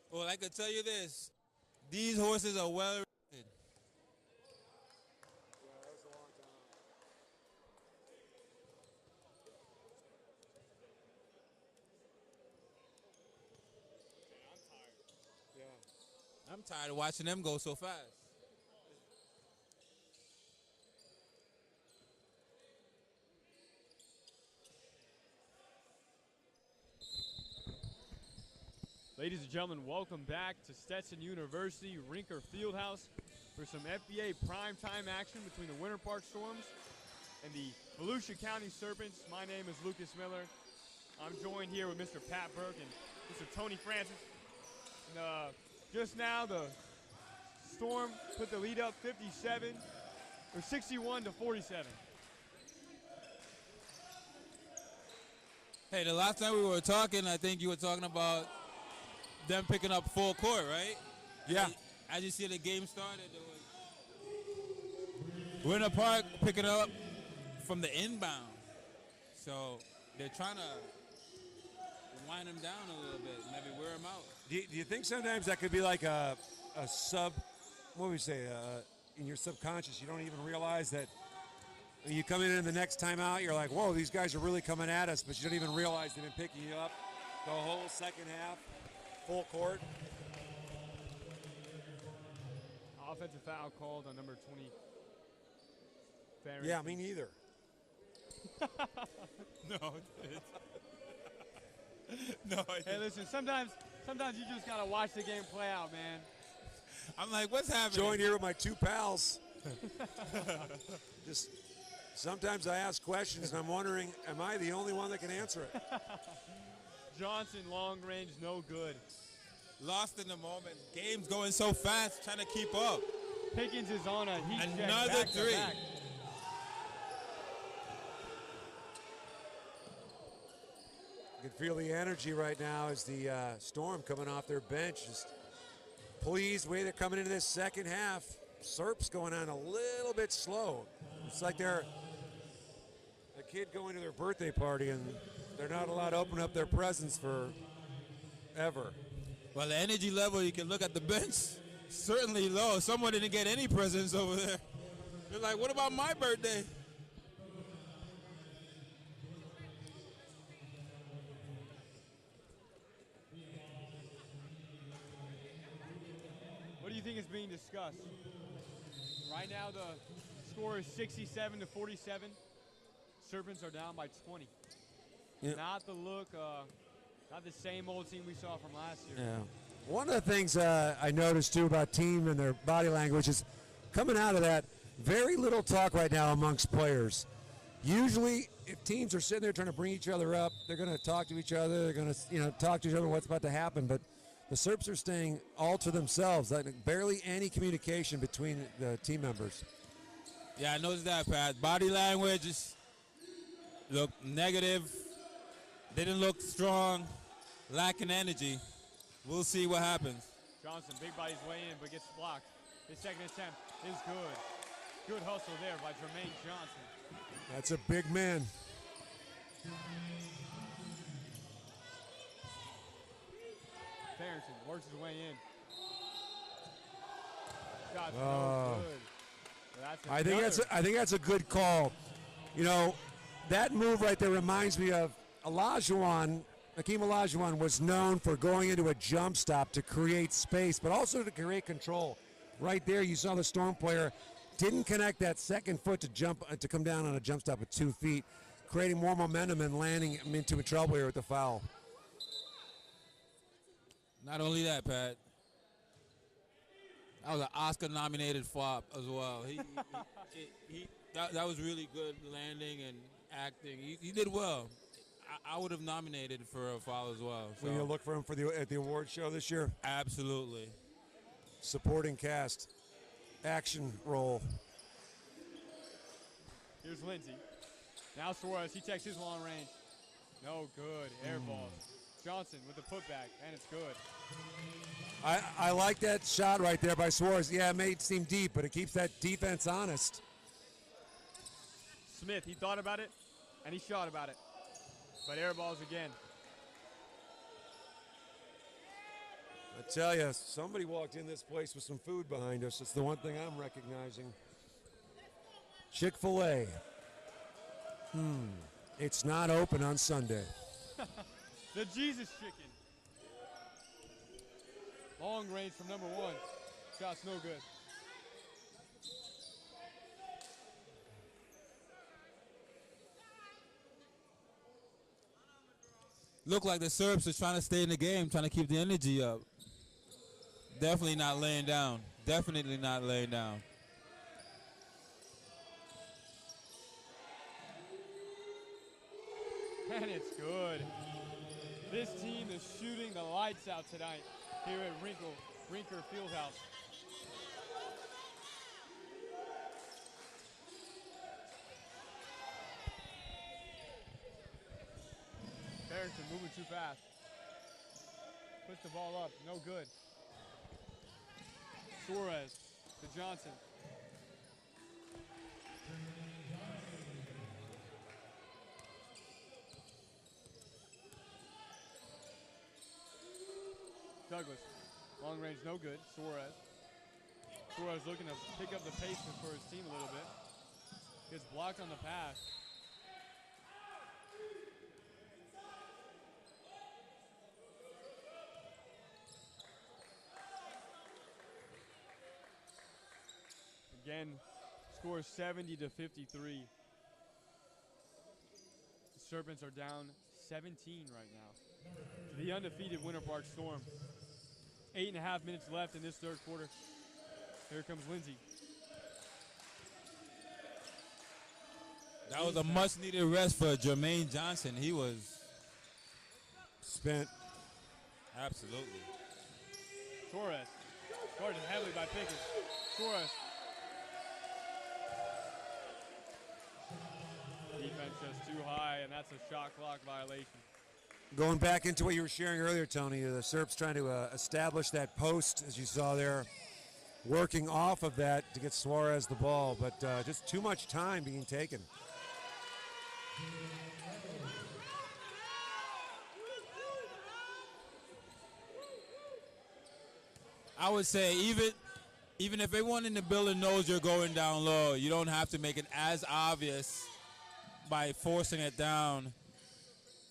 Well, I could tell you this. These horses are well rested. I'm tired of watching them go so fast. Ladies and gentlemen, welcome back to Stetson University Rinker Fieldhouse for some FBA primetime action between the Winter Park Storms and the Volusia County Serpents. My name is Lucas Miller. I'm joined here with Mr. Pat Burke and Mr. Tony Francis. And, just now, the Storm put the lead up 61 to 47. Hey, the last time we were talking, I think you were talking about them picking up full court, right? Yeah. As you see the game started, Winter Park picking up from the inbound. So they're trying to wind them down a little bit, maybe wear them out. Do you think sometimes that could be like a sub, what would we say, in your subconscious, you don't even realize that when you come in the next time out, you're like, whoa, these guys are really coming at us, but you don't even realize they've been picking you up the whole second half, full court. Offensive foul called on number 20. Barry. Yeah, me neither. No, no. Hey, listen, sometimes you just got to watch the game play out, man. I'm like, what's happening? Joined here with my two pals. Just sometimes I ask questions and I'm wondering, am I the only one that can answer it? Johnson, long range, no good. Lost in the moment. Game's going so fast, trying to keep up. Pickens is on a heat check. Another back three. to back. You can feel the energy right now as the Storm coming off their bench. Just pleased the way they're coming into this second half. Serps going on a little bit slow. It's like they're a kid going to their birthday party and they're not allowed to open up their presents for ever. Well, the energy level, you can look at the bench, certainly low. Someone didn't get any presents over there. They're like, what about my birthday? What do you think is being discussed? Right now, the score is 67 to 47. Serpents are down by 20. Yeah. Not the look, not the same old team we saw from last year. Yeah. One of the things I noticed too about team and their body language is coming out of that, very little talk right now amongst players. Usually, if teams are sitting there trying to bring each other up, they're going to talk to each other. They're going to, talk to each other what's about to happen. But the Serps are staying all to themselves. Like barely any communication between the team members. Yeah, I noticed that, Pat. Body language just looked negative. Didn't look strong. Lacking energy. We'll see what happens. Johnson, big body's way in, but gets blocked. His second attempt is good. Good hustle there by Jermaine Johnson. That's a big man. Barrington works his way in. Shots no good. Well, I think that's a good call. That move right there reminds me of Hakeem Olajuwon was known for going into a jump stop to create space, but also to create control. Right there, you saw the Storm player didn't connect that second foot to come down on a jump stop with 2 feet, creating more momentum and landing him into a trouble here with the foul. Not only that, Pat. That was an Oscar-nominated flop as well. That was really good landing and acting. He did well. I would have nominated for a foul as well. So. Will you look for him at the award show this year? Absolutely. Supporting cast, action role. Here's Lindsey. Now Suarez, he takes his long range. No good, air balls. Johnson with the putback, and it's good. I like that shot right there by Suarez. Yeah, it may seem deep, but it keeps that defense honest. Smith, he thought about it, and he shot about it. But air balls again. tell you, somebody walked in this place with some food behind us. It's the one thing I'm recognizing. Chick-fil-A. It's not open on Sunday. The Jesus chicken. Long range from number 1. Shot's no good. Look like the Serps are trying to stay in the game, trying to keep the energy up. Definitely not laying down. Definitely not laying down. And it's good. This team is shooting the lights out tonight here at Rinker Fieldhouse. Harrison moving too fast. Puts the ball up, no good. Suarez to Johnson. Douglas, long range, no good. Suarez. Suarez looking to pick up the pace for his team a little bit. Gets blocked on the pass. Again, scores 70-53. The Serpents are down 17 right now. The undefeated Winter Park Storm. 8.5 minutes left in this third quarter. Here comes Lindsay. That was a much-needed rest for Jermaine Johnson. He was spent. Absolutely. Torres. Guarded heavily by Pickens. Torres. Defense just too high, and that's a shot clock violation. Going back into what you were sharing earlier, Tony, the Serps trying to establish that post, as you saw there, working off of that to get Suarez the ball, but just too much time being taken. I would say even if everyone in the building knows you're going down low, you don't have to make it as obvious by forcing it down.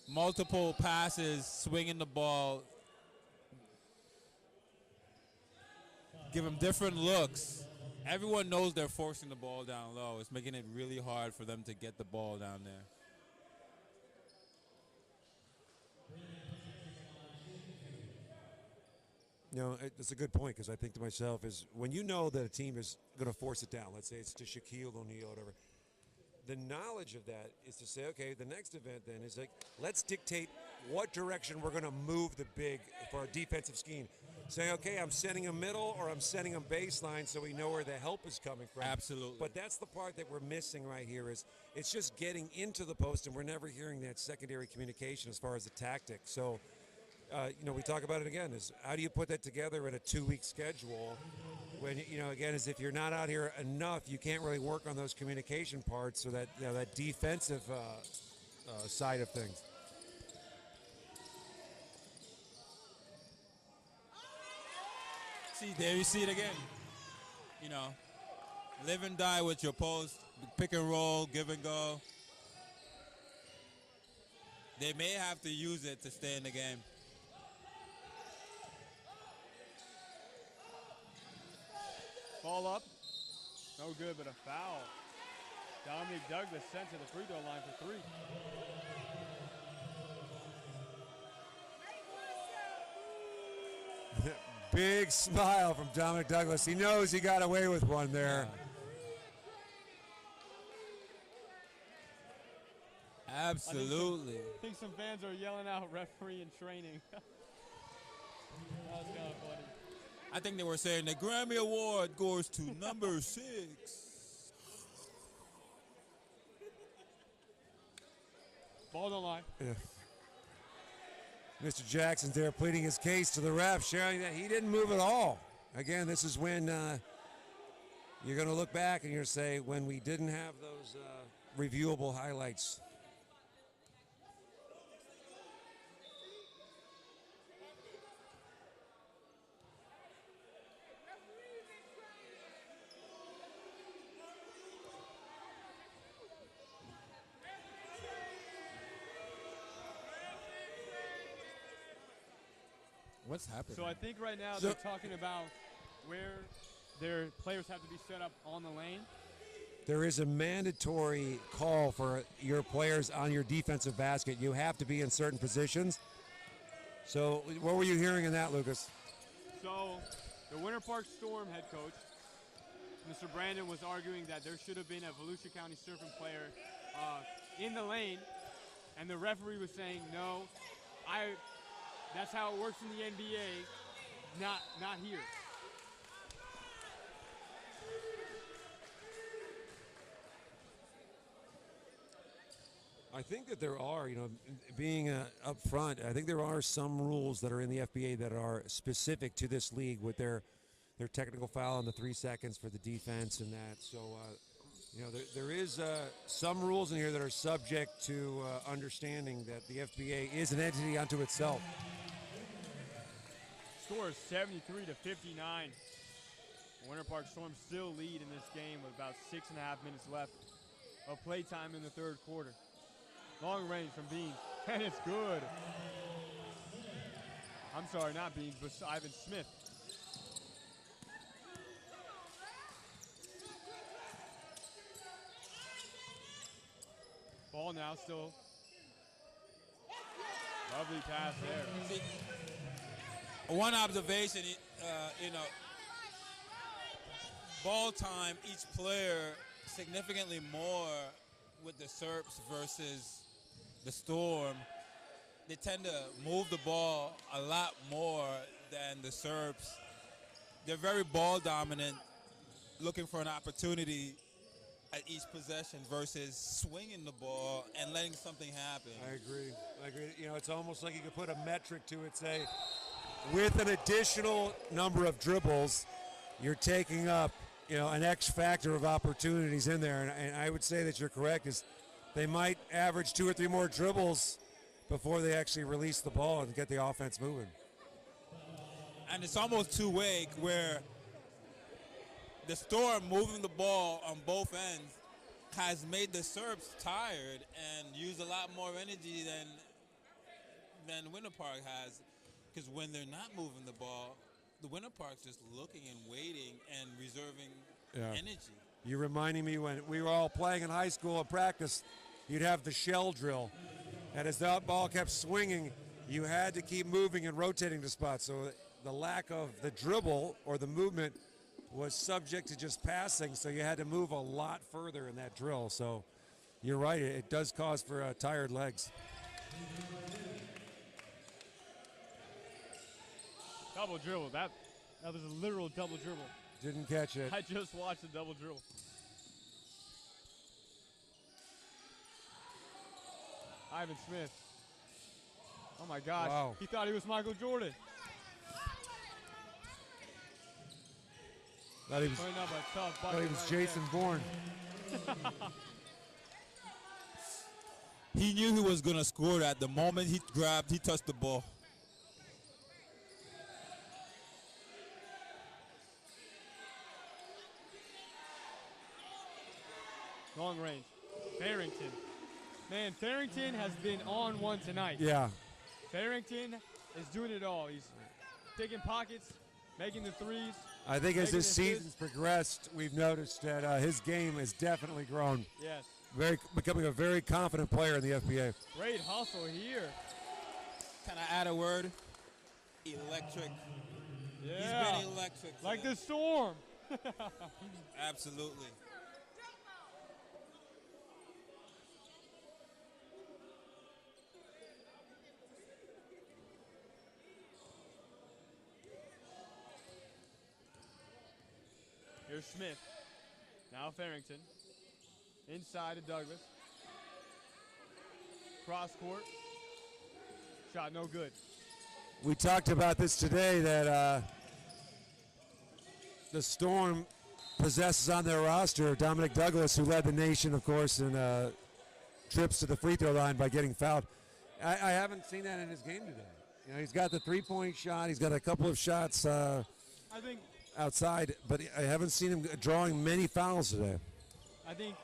Multiple passes, swinging the ball, give them different looks. Everyone knows they're forcing the ball down low. It's making it really hard for them to get the ball down there. You know, it's a good point, because I think to myself is when you know that a team is going to force it down, let's say it's to Shaquille O'Neal or whatever, the knowledge of that is to say, okay, the next event then is like, let's dictate what direction we're going to move the big for our defensive scheme. Saying, okay, I'm sending him middle or I'm sending him baseline so we know where the help is coming from. Absolutely. But that's the part that we're missing right here is it's just getting into the post, and we're never hearing that secondary communication as far as the tactic. So, you know, we talk about it again, is how do you put that together in a 2-week schedule when, you know, again, is if you're not out here enough, you can't really work on those communication parts or that, you know, that defensive side of things. See, there you see it again. You know, live and die with your post, pick and roll, give and go. They may have to use it to stay in the game. Ball up. No good, but a foul. Dominic Douglas sent to the free throw line for 3. Big smile from Dominic Douglas. He knows he got away with one there. Yeah. Absolutely. I think some fans are yelling out referee in training. That was kind of funny. I think they were saying the Grammy Award goes to number 6. Ball on line. Yeah. Mr. Jackson's there pleading his case to the ref, showing that he didn't move at all. Again, this is when you're going to look back and you're going to say, when we didn't have those reviewable highlights. What's happening? So I think right now they're talking about where their players have to be set up on the lane. There is a mandatory call for your players on your defensive basket. You have to be in certain positions. So what were you hearing in that, Lucas? So the Winter Park Storm head coach, Mr. Brandon, was arguing that there should have been a Volusia County Serpent player in the lane, and the referee was saying, no, that's how it works in the NBA, not here. I think that there are, being up front, I think there are some rules that are in the FBA that are specific to this league with their technical foul and the 3 seconds for the defense and that. So, there is some rules in here that are subject to understanding that the FBA is an entity unto itself. Score is 73-59. Winter Park Storm still lead in this game with about 6.5 minutes left of play time in the third quarter. Long range from Beans, and it's good. I'm sorry, not Beans, but Ivan Smith. Ball now still. Lovely pass there. One observation, ball time, each player significantly more with the Serps versus the Storm. They tend to move the ball a lot more than the Serps. They're very ball dominant, looking for an opportunity at each possession versus swinging the ball and letting something happen. I agree. It's almost like you could put a metric to it, say, with an additional number of dribbles, you're taking up, an X factor of opportunities in there. And I would say that you're correct, is they might average 2 or 3 more dribbles before they actually release the ball and get the offense moving. And it's almost two-way, where the Storm moving the ball on both ends has made the Serps tired and use a lot more energy than Winter Park has. Because when they're not moving the ball, the Winter Park's just looking and waiting and reserving energy. You're reminding me when we were all playing in high school and practice, you'd have the shell drill. And as that ball kept swinging, you had to keep moving and rotating the spot. So the lack of the dribble or the movement was subject to just passing, so you had to move a lot further in that drill. So you're right, it does cause for tired legs. Double dribble. That was a literal double dribble. Didn't catch it. I just watched the double dribble. Ivan Smith. Oh my gosh. Wow. He thought he was Michael Jordan. Thought he was, Putting up a tough thought he bucket was right Jason Bourne. He knew he was going to score that the moment he touched the ball. Long range. Farrington. Man, Farrington has been on one tonight. Yeah. Farrington is doing it all. He's taking pockets, making the threes. I think as making this season's progressed, we've noticed that his game has definitely grown. Yes. becoming a very confident player in the FBA. Great hustle here. Can I add a word? Electric. Yeah. He's been electric. Like the Storm. Absolutely. Here's Smith. Now Farrington. Inside to Douglas. Cross court. Shot no good. We talked about this today that the Storm possesses on their roster Dominic Douglas, who led the nation, of course, in trips to the free throw line by getting fouled. I haven't seen that in his game today. You know, he's got the three-point shot. He's got a couple of shots I think outside, but I haven't seen him drawing many fouls today. I think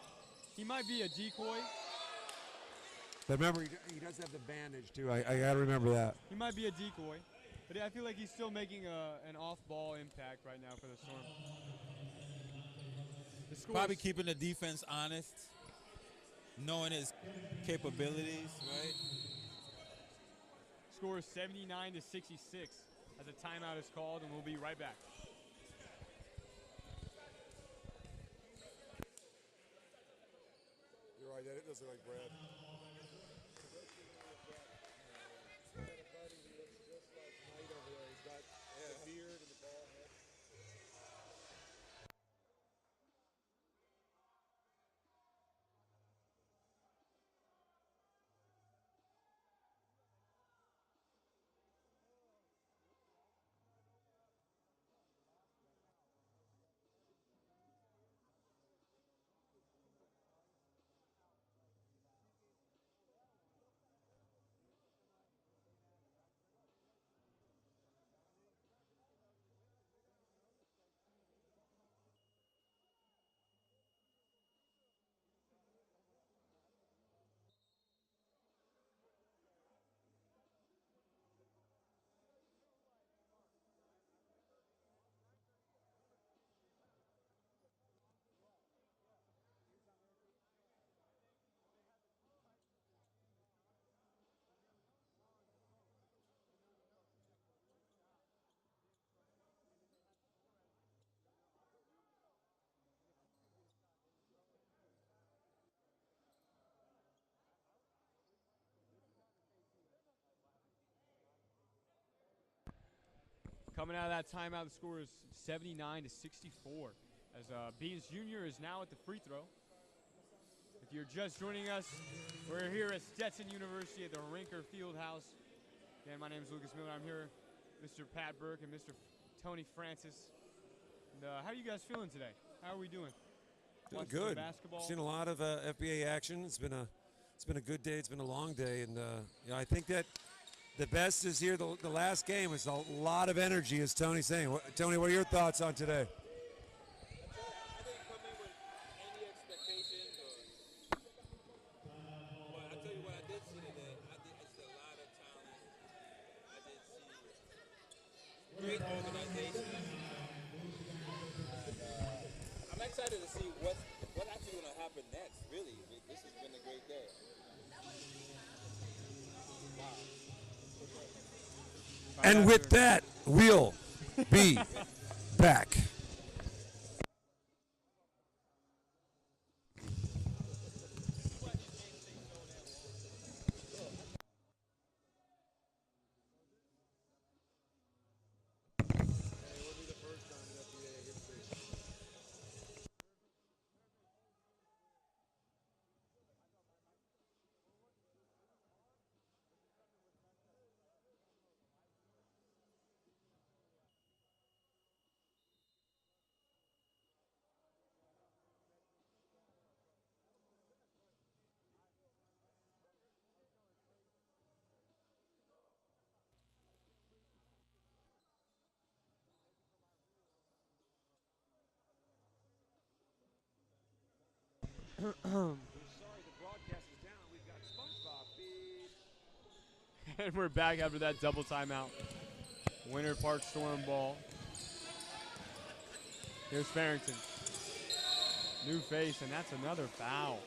he might be a decoy. But remember, he does have the bandage, too. I got to remember that. He might be a decoy. But I feel like he's still making an off-ball impact right now for the Storm. The score Probably keeping the defense honest, knowing his capabilities, right? Score is 79 to 66 as a timeout is called, and we'll be right back. You're right, that doesn't look like Brad. Coming out of that timeout, the score is 79 to 64 as Beans Jr. is now at the free throw. If you're just joining us, we're here at Stetson University at the Rinker Fieldhouse. Again, my name is Lucas Miller. I'm here with Mr. Pat Burke and Mr. Tony Francis. And, how are you guys feeling today? How are we doing? Doing Watching some good. basketball? Seen a lot of FBA action. It's been a good day. It's been a long day, and I think that the best is here. The last game was a lot of energy, as Tony's saying. Tony, what are your thoughts on today? I didn't come in with any expectations, but I tell you what I did see today. I see a lot of talent. I did see great organization. I'm excited to see what actually going to happen next. Really, this has been a great day. And with that, we'll be back. And we're back after that double timeout. Winter Park Storm ball. Here's Farrington. New face, and that's another foul.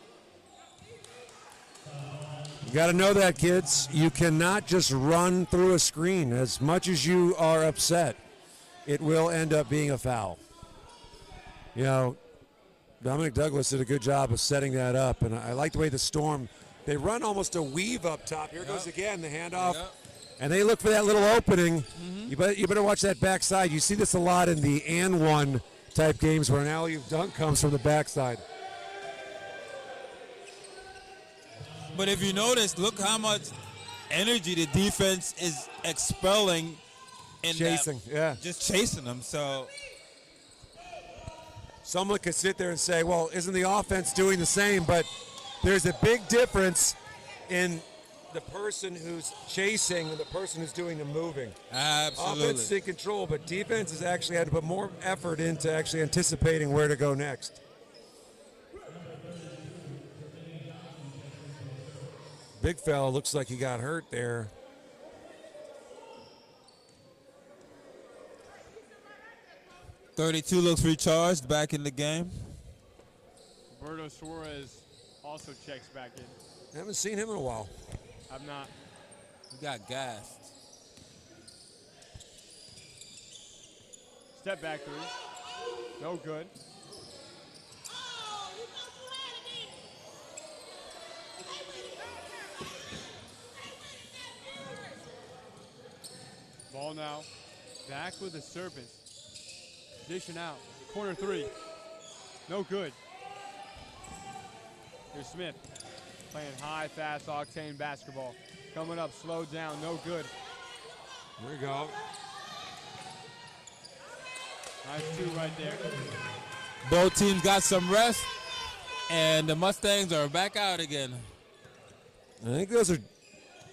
You got to know that, kids. You cannot just run through a screen. As much as you are upset, it will end up being a foul. You know, Dominic Douglas did a good job of setting that up, and I like the way the Storm, they run almost a weave up top. Here goes again the handoff, and they look for that little opening. You better watch that backside. You see this a lot in the and one type games where an alley-oop dunk comes from the backside. But if you notice, look how much energy the defense is expelling in Chasing, just chasing them. So someone could sit there and say, well, isn't the offense doing the same? But there's a big difference in the person who's chasing and the person who's doing the moving. absolutely. Offense is in control, but defense has actually had to put more effort into actually anticipating where to go next. Big fella looks like he got hurt there. 32 looks recharged, back in the game. Roberto Suarez also checks back in. I haven't seen him in a while. I've not. He got gassed. Step back three. No good. Ball now. Back with the Serpents. Dishing out. Corner three. No good. Here's Smith. Playing high, fast, octane basketball. Coming up, slowed down, no good. There we go. Nice two right there. Both teams got some rest, and the Mustangs are back out again. I think those are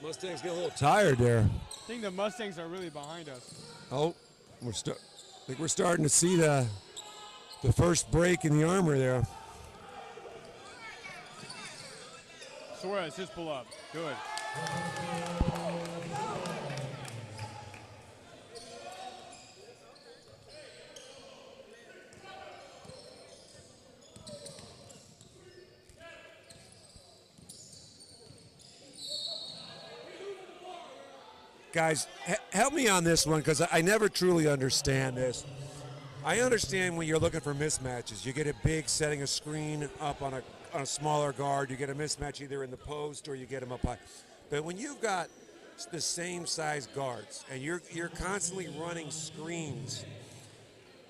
Mustangs get a little tired there. I think the Mustangs are really behind us. Oh, I think we're starting to see the first break in the armor there. Suarez, his pull up. Good. Guys, help me on this one because I never truly understand this. I understand when you're looking for mismatches. You get a big setting a screen up on a smaller guard. You get a mismatch either in the post or you get them up high. But when you've got the same size guards and you're constantly running screens,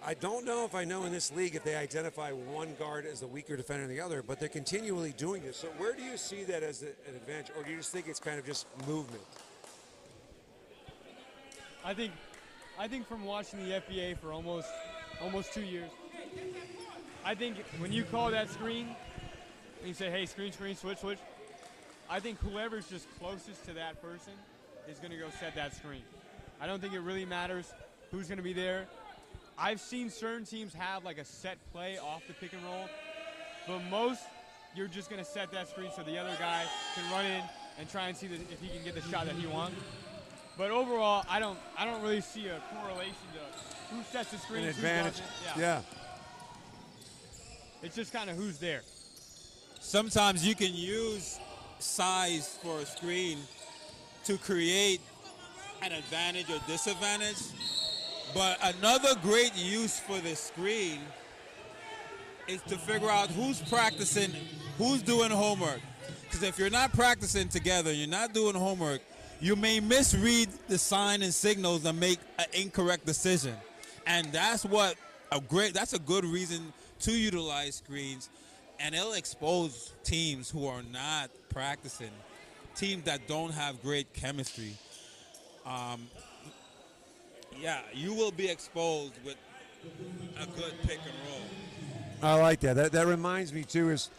I don't know if I know in this league if they identify one guard as a weaker defender than the other, but they're continually doing this. So where do you see that as an advantage, or do you just think it's kind of just movement? I think from watching the FBA for almost 2 years, I think when you call that screen and you say, hey, screen, switch, I think whoever's just closest to that person is going to go set that screen. I don't think it really matters who's going to be there. I've seen certain teams have like a set play off the pick and roll, but most you're just going to set that screen so the other guy can run in and try and see if he can get the shot that he wants. But overall, I don't really see a correlation to who sets the screen, an advantage. Who doesn't. Yeah. It's just kind of who's there. Sometimes you can use size for a screen to create an advantage or disadvantage. But another great use for the screen is to figure out who's practicing, who's doing homework. Because if you're not practicing together, you're not doing homework, you may misread the sign and signals and make an incorrect decision. And that's a good reason to utilize screens. And it'll expose teams who are not practicing, teams that don't have great chemistry. You will be exposed with a good pick and roll. I like that. That reminds me, too, is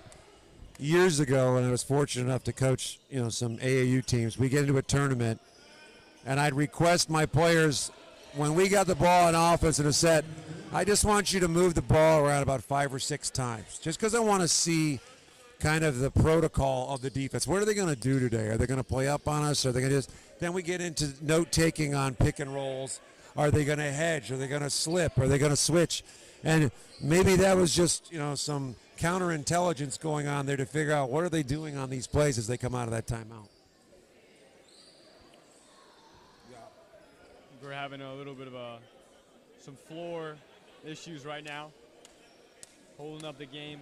years ago when I was fortunate enough to coach, some AAU teams, we get into a tournament, and I'd request my players, when we got the ball in offense in a set, I just want you to move the ball around about 5 or 6 times, just because I want to see kind of the protocol of the defense. What are they going to do today? Are they going to play up on us? Are they going to then we get into note-taking on pick and rolls. Are they going to hedge? Are they going to slip? Are they going to switch? And maybe that was just, some counterintelligence going on there to figure out what are they doing on these plays as they come out of that timeout. We're having a little bit of some floor issues right now, holding up the game.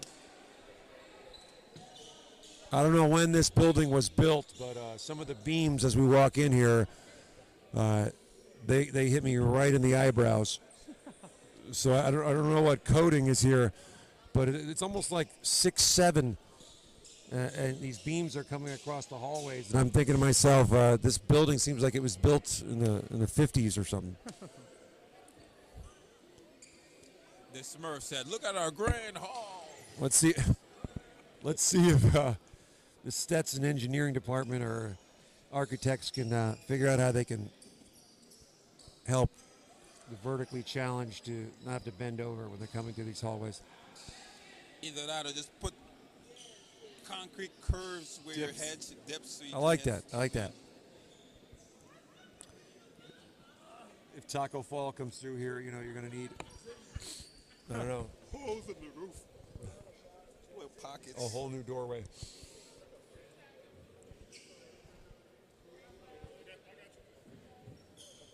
I don't know when this building was built, but some of the beams as we walk in here, they hit me right in the eyebrows. So I don't know what coating is here, but it's almost like 6'7", and these beams are coming across the hallways. And I'm thinking to myself, this building seems like it was built in the 50s or something. The Smurf said, "Look at our grand hall." Let's see if the Stetson engineering department or architects can figure out how they can help the vertically challenged to not have to bend over when they're coming through these hallways. Either that or just put concrete curves where your head dips. So I like that. If Taco Fall comes through here, you're going to need I don't know. Holes in the roof. With pockets. A whole new doorway.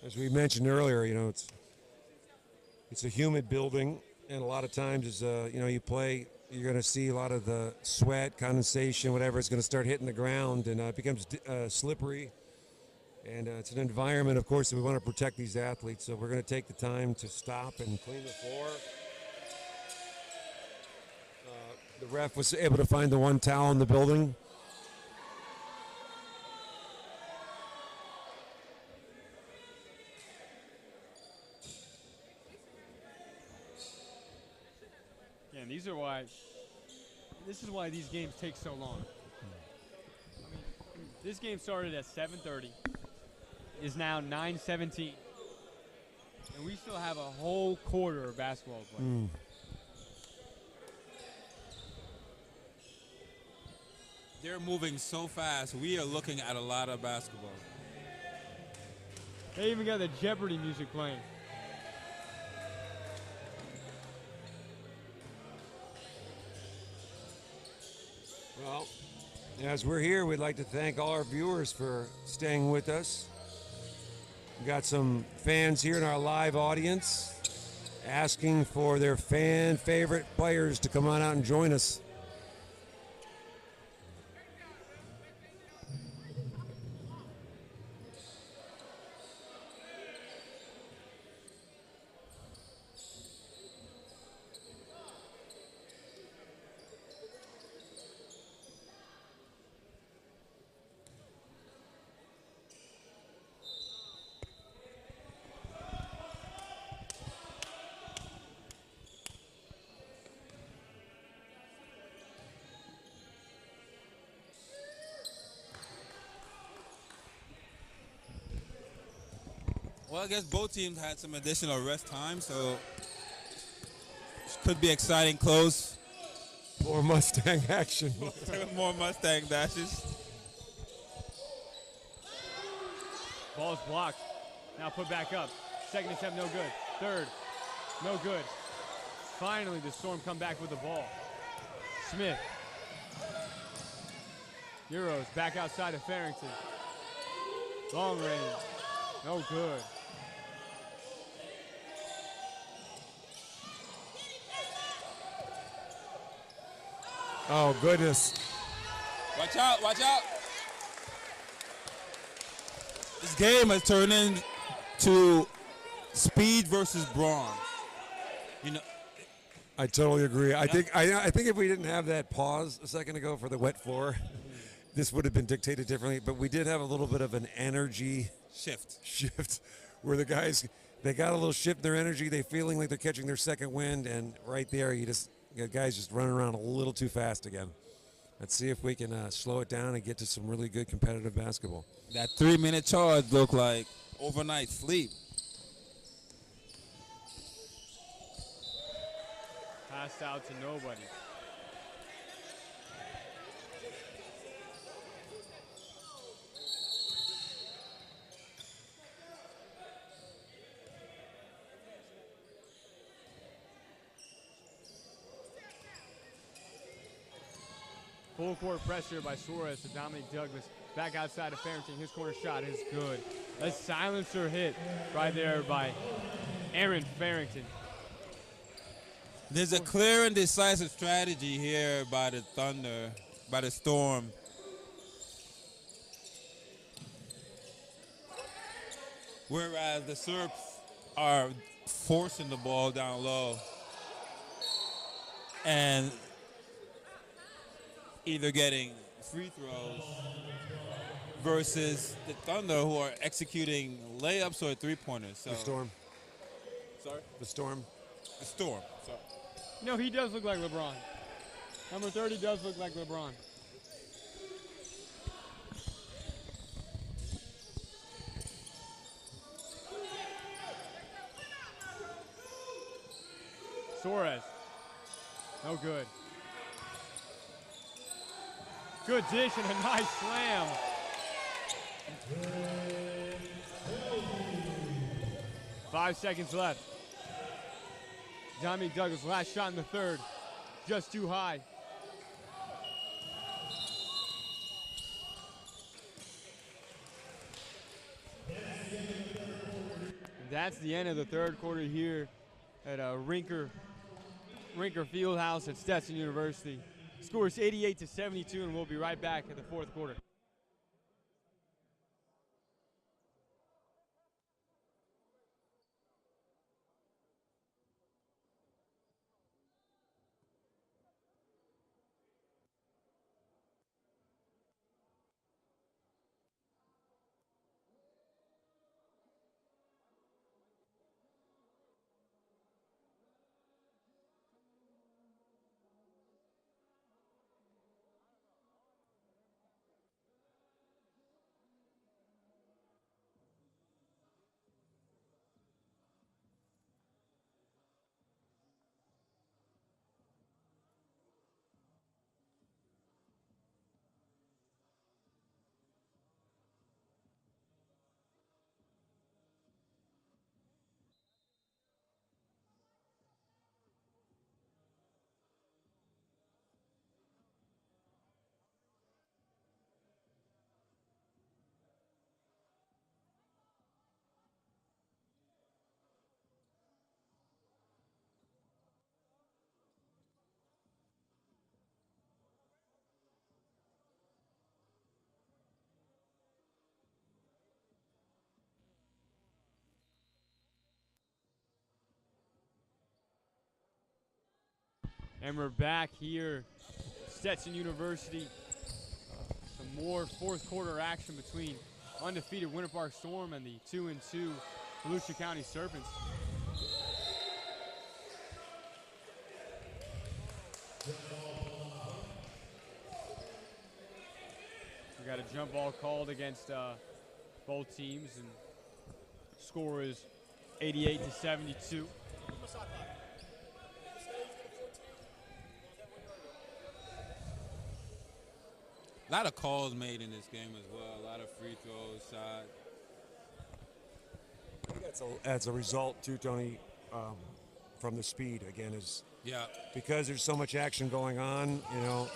As we mentioned earlier, you know, it's a humid building, and a lot of times, as you know, you play, you're going to see a lot of the sweat, condensation, whatever. It's going to start hitting the ground, and it becomes slippery. And it's an environment, of course, that we want to protect these athletes. So we're going to take the time to stop and clean the floor. The ref was able to find the one towel in the building. Yeah, and this is why these games take so long. I mean, this game started at 7:30. Is now 9:17. And we still have a whole quarter of basketball to play. They're moving so fast. We are looking at a lot of basketball. They even got the Jeopardy music playing. Well, as we're here, we'd like to thank all our viewers for staying with us. We've got some fans here in our live audience asking for their fan favorite players to come on out and join us. Well, I guess both teams had some additional rest time, so could be exciting close. More Mustang action. More Mustang dashes. Ball's blocked. Now put back up. Second attempt, no good. Third, no good. Finally, the Storm come back with the ball. Smith. Euros back outside of Farrington. Long range. No good. Oh, goodness. Watch out, watch out. This game has turned into speed versus brawn. You know, I totally agree. I think if we didn't have that pause a second ago for the wet floor, this would have been dictated differently. But we did have a little bit of an energy shift where the guys, they got a little shift in their energy. They feeling like they're catching their second wind, and right there, you got guys just running around a little too fast again. Let's see if we can slow it down and get to some really good competitive basketball. That 3-minute charge looked like overnight sleep. Passed out to nobody. Full court pressure by Suarez to Dominic Douglas. Back outside of Farrington. His corner shot is good. A silencer hit right there by Aaron Farrington. There's a clear and decisive strategy here by the Thunder, by the Storm. Whereas the Serps are forcing the ball down low and either getting free throws versus the Thunder, who are executing layups or three-pointers. So. The Storm. Sorry? The Storm. The Storm. Sorry. You know, he does look like LeBron. Number 30 does look like LeBron. Suarez. No good. Good dish and a nice slam. Five seconds left. Dominique Douglas, last shot in the third, just too high. And that's the end of the third quarter here at Rinker Fieldhouse at Stetson University. Score is 88-72, and we'll be right back at the fourth quarter. And we're back here, Stetson University. Some more fourth quarter action between undefeated Winter Park Storm and the 2-2 Volusia County Serpents. We got a jump ball called against both teams, and score is 88-72. A lot of calls made in this game as well. A lot of free throws, shots. I think that's a result too, Tony, from the speed. Again, is because there's so much action going on. You know,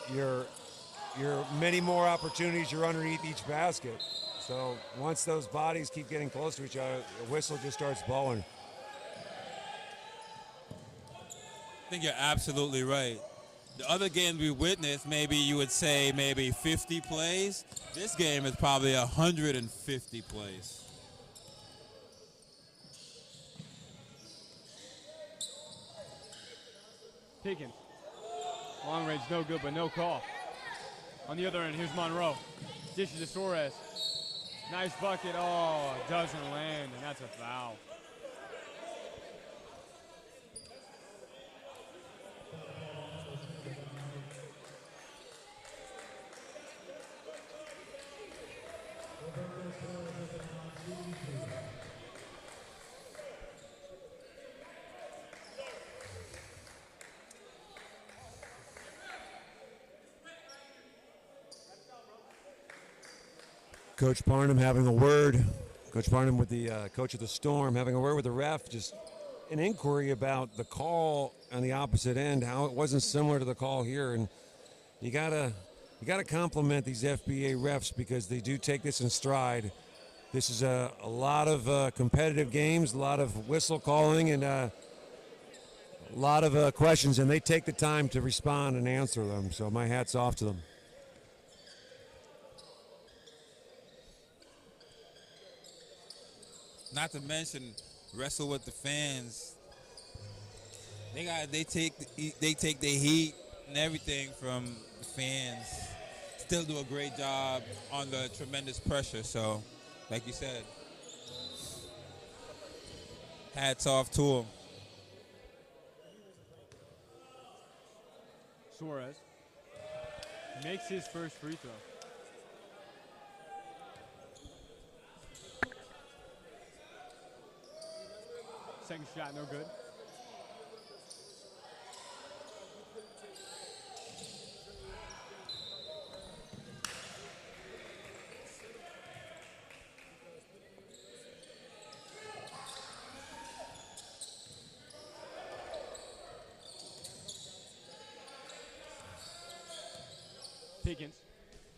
you're many more opportunities. You're underneath each basket. So once those bodies keep getting close to each other, the whistle just starts blowing. I think you're absolutely right. The other games we witnessed, maybe you would say maybe 50 plays. This game is probably 150 plays. Pickens. Long range, no good, but no call. On the other end, here's Monroe. Dishes to Suarez. Nice bucket. Oh, doesn't land, and that's a foul. Coach Parnham having a word. Coach Parnham with the coach of the Storm having a word with the ref. Just an inquiry about the call on the opposite end, how it wasn't similar to the call here. And you gotta compliment these FBA refs because they do take this in stride. This is a lot of competitive games, a lot of whistle calling, and a lot of questions, and they take the time to respond and answer them. So my hat's off to them. Not to mention wrestle with the fans. They take the heat and everything from the fans. Still do a great job under tremendous pressure. So, like you said, hats off to them. Suarez makes his first free throw. Second shot, no good. Pickens.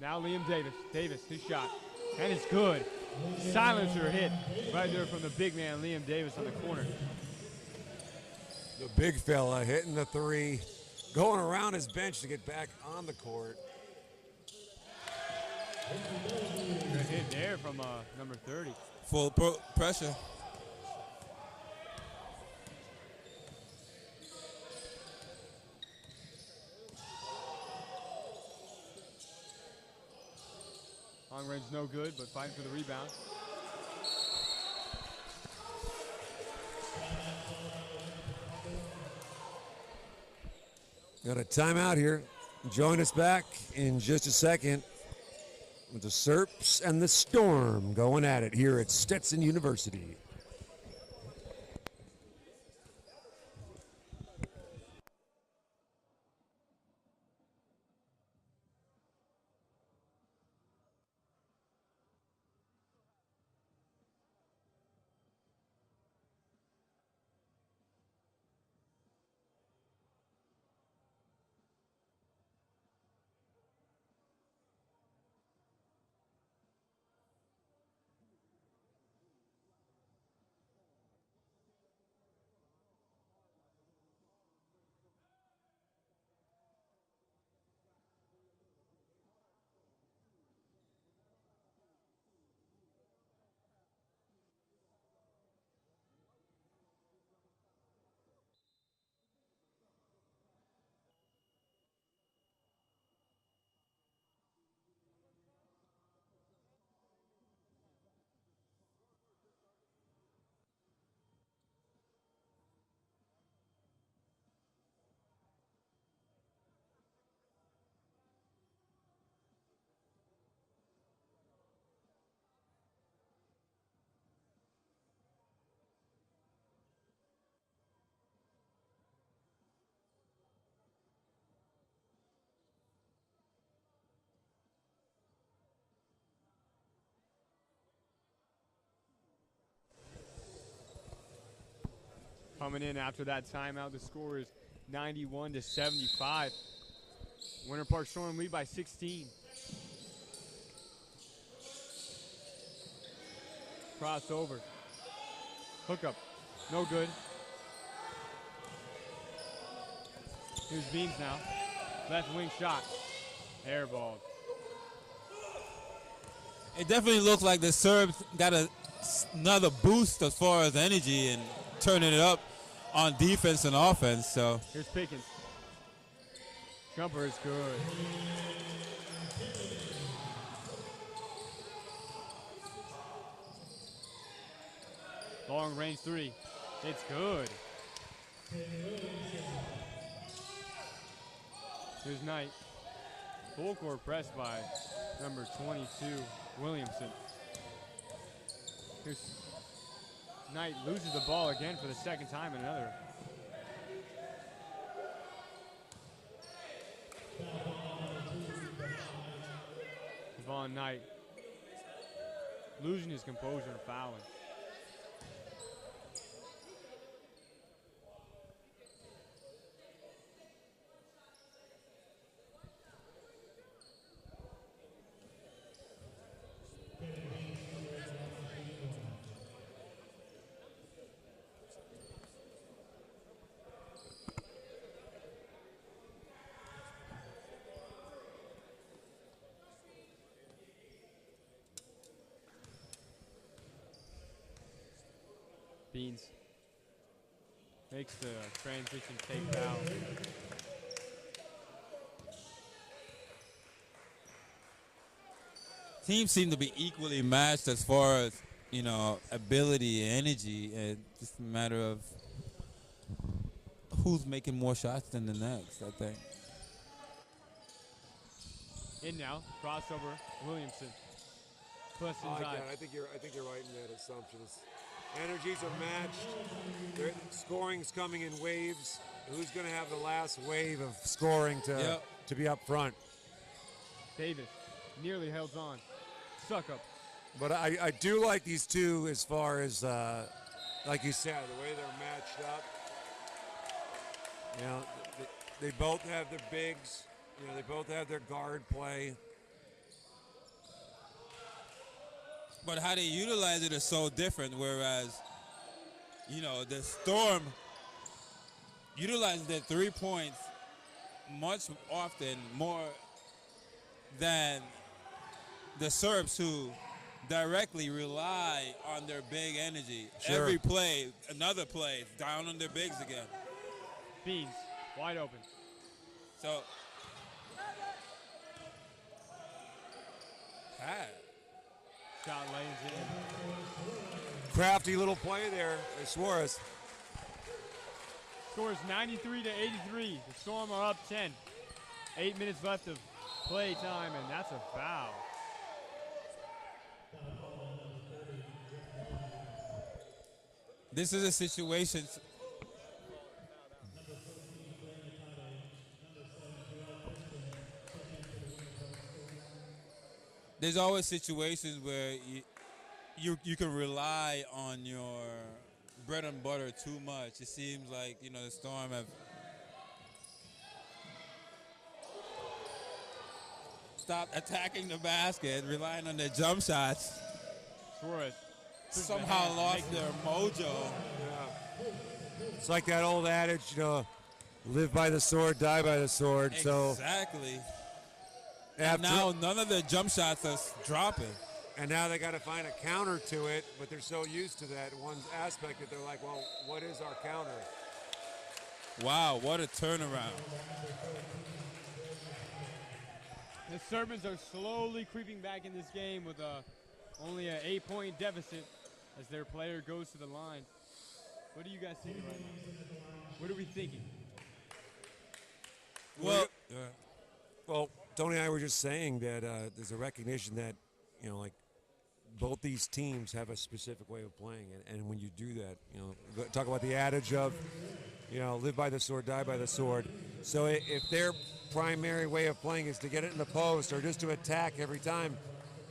Now Liam Davis. Davis, his shot. And it's good. Silencer hit right there from the big man, Liam Davis, on the corner. The big fella hitting the three, going around his bench to get back on the court. Good hit there from number 30. Full pressure. Long range no good, but fighting for the rebound. Got a timeout here. Join us back in just a second with the Serps and the Storm going at it here at Stetson University. Coming in after that timeout, the score is 91-75. Winter Park Storm lead by 16. Crossover. Hookup. No good. Here's Beans now. Left wing shot. Airball. It definitely looked like the Serbs got another boost as far as energy and turning it up on defense and offense. So here's Pickens. Jumper is good. Long range three. It's good. Here's Knight. Full court press by number 22, Williamson. Here's Knight, loses the ball again for the second time in another. Devon Knight losing his composure and fouling. Beans makes the transition take down. Teams seem to be equally matched as far as, ability and energy. It's just a matter of who's making more shots than the next, I think. In now, crossover, Williamson. Plus inside. I think you're right in that assumption. Energies are matched. Scoring's coming in waves. Who's going to have the last wave of scoring to be up front? Davis nearly held on. Suck up. But I do like these two as far as, like you said, the way they're matched up. They both have their bigs. You know, they both have their guard play. But how they utilize it is so different, whereas, you know, the Storm utilizes their 3 points much often more than the Serps, who directly rely on their big energy. Sure. Every play, another play, down on their bigs again. Beans, wide open. So, Pat. Shot lanes in. Crafty little play there by Suarez. Scores 93 to 83. The Storm are up 10. 8 minutes left of play time, and that's a foul. This is a situation. There's always situations where you can rely on your bread and butter too much. It seems like, you know, the Storm have stopped attacking the basket, relying on their jump shots. Suarez Somehow lost their mojo. Yeah. It's like that old adage, you know, live by the sword, die by the sword. Exactly. And now none of their jump shots are dropping. And now they got to find a counter to it, but they're so used to that one aspect that they're like, well, what is our counter? Wow, what a turnaround. The Serpents are slowly creeping back in this game with only an 8-point deficit as their player goes to the line. What are you guys thinking right now? What are we thinking? Well, Tony and I were just saying that there's a recognition that, you know, like both these teams have a specific way of playing, and when you do that, you know, talk about the adage of, you know, live by the sword, die by the sword. So if their primary way of playing is to get it in the post or just to attack every time,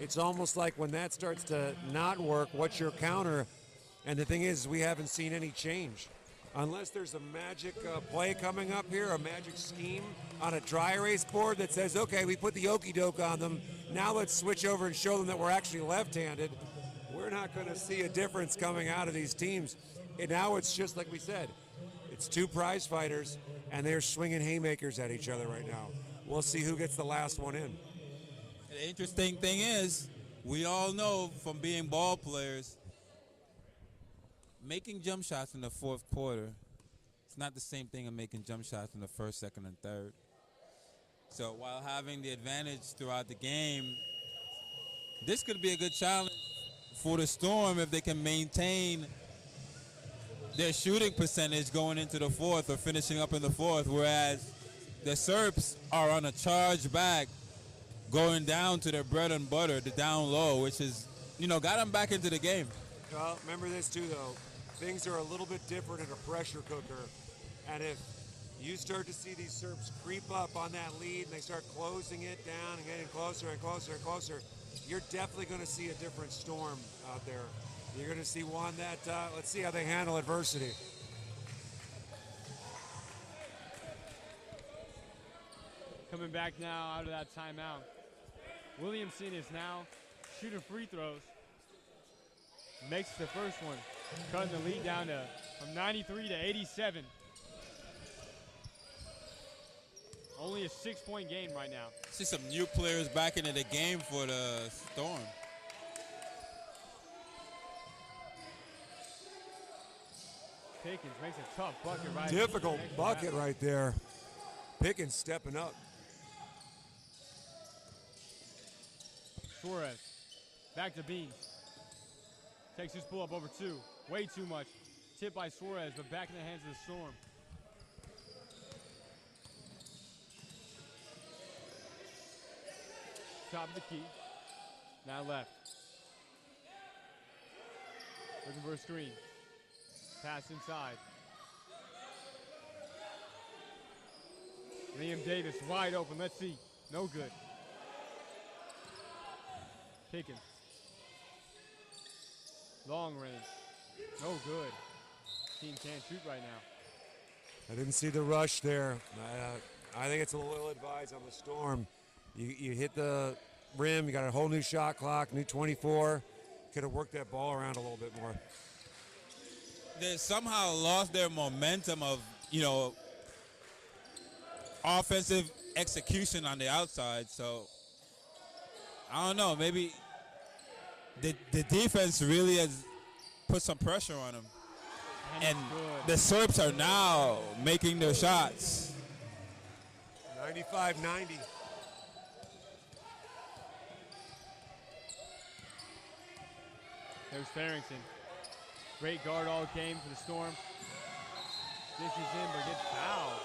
it's almost like when that starts to not work, what's your counter? And the thing is, we haven't seen any change. Unless there's a magic play coming up here, a magic scheme on a dry erase board that says, okay, we put the okie doke on them, now let's switch over and show them that we're actually left-handed. We're not going to see a difference coming out of these teams. And now it's just like we said, it's two prize fighters, and they're swinging haymakers at each other right now. We'll see who gets the last one in. The interesting thing is, we all know from being ball players, making jump shots in the fourth quarter, it's not the same thing as making jump shots in the first, second, and third. So while having the advantage throughout the game, this could be a good challenge for the Storm if they can maintain their shooting percentage going into the fourth or finishing up in the fourth, whereas the Serps are on a charge back, going down to their bread and butter, the down low, which is, you know, got them back into the game. Well, remember this too, though. Things are a little bit different in a pressure cooker. And if you start to see these Serps creep up on that lead and they start closing it down and getting closer and closer and closer, you're definitely going to see a different Storm out there. You're going to see one that, let's see how they handle adversity. Coming back now out of that timeout. Williamson is now shooting free throws. Makes the first one, cutting the lead down to from 93 to 87. Only a 6-point game right now. See some new players back into the game for the Storm. Pickens makes a tough bucket right. Difficult bucket right there. Pickens stepping up. Suarez, back to Beans. Takes his pull-up over two. Way too much. Tipped by Suarez, but back in the hands of the Storm. Top of the key. Now left. Looking for a screen. Pass inside. Liam Davis wide open. Let's see. No good. Pickens. Long range. No good. Team can't shoot right now. I didn't see the rush there. I think it's a little ill-advised on the Storm. You hit the rim, you got a whole new shot clock, new 24. Could have worked that ball around a little bit more. They somehow lost their momentum of, offensive execution on the outside. So, I don't know. Maybe the defense really has put some pressure on them. And the Serps are now making their shots. 95-90. There's Farrington. Great guard all game for the Storm. This is in, but gets fouled.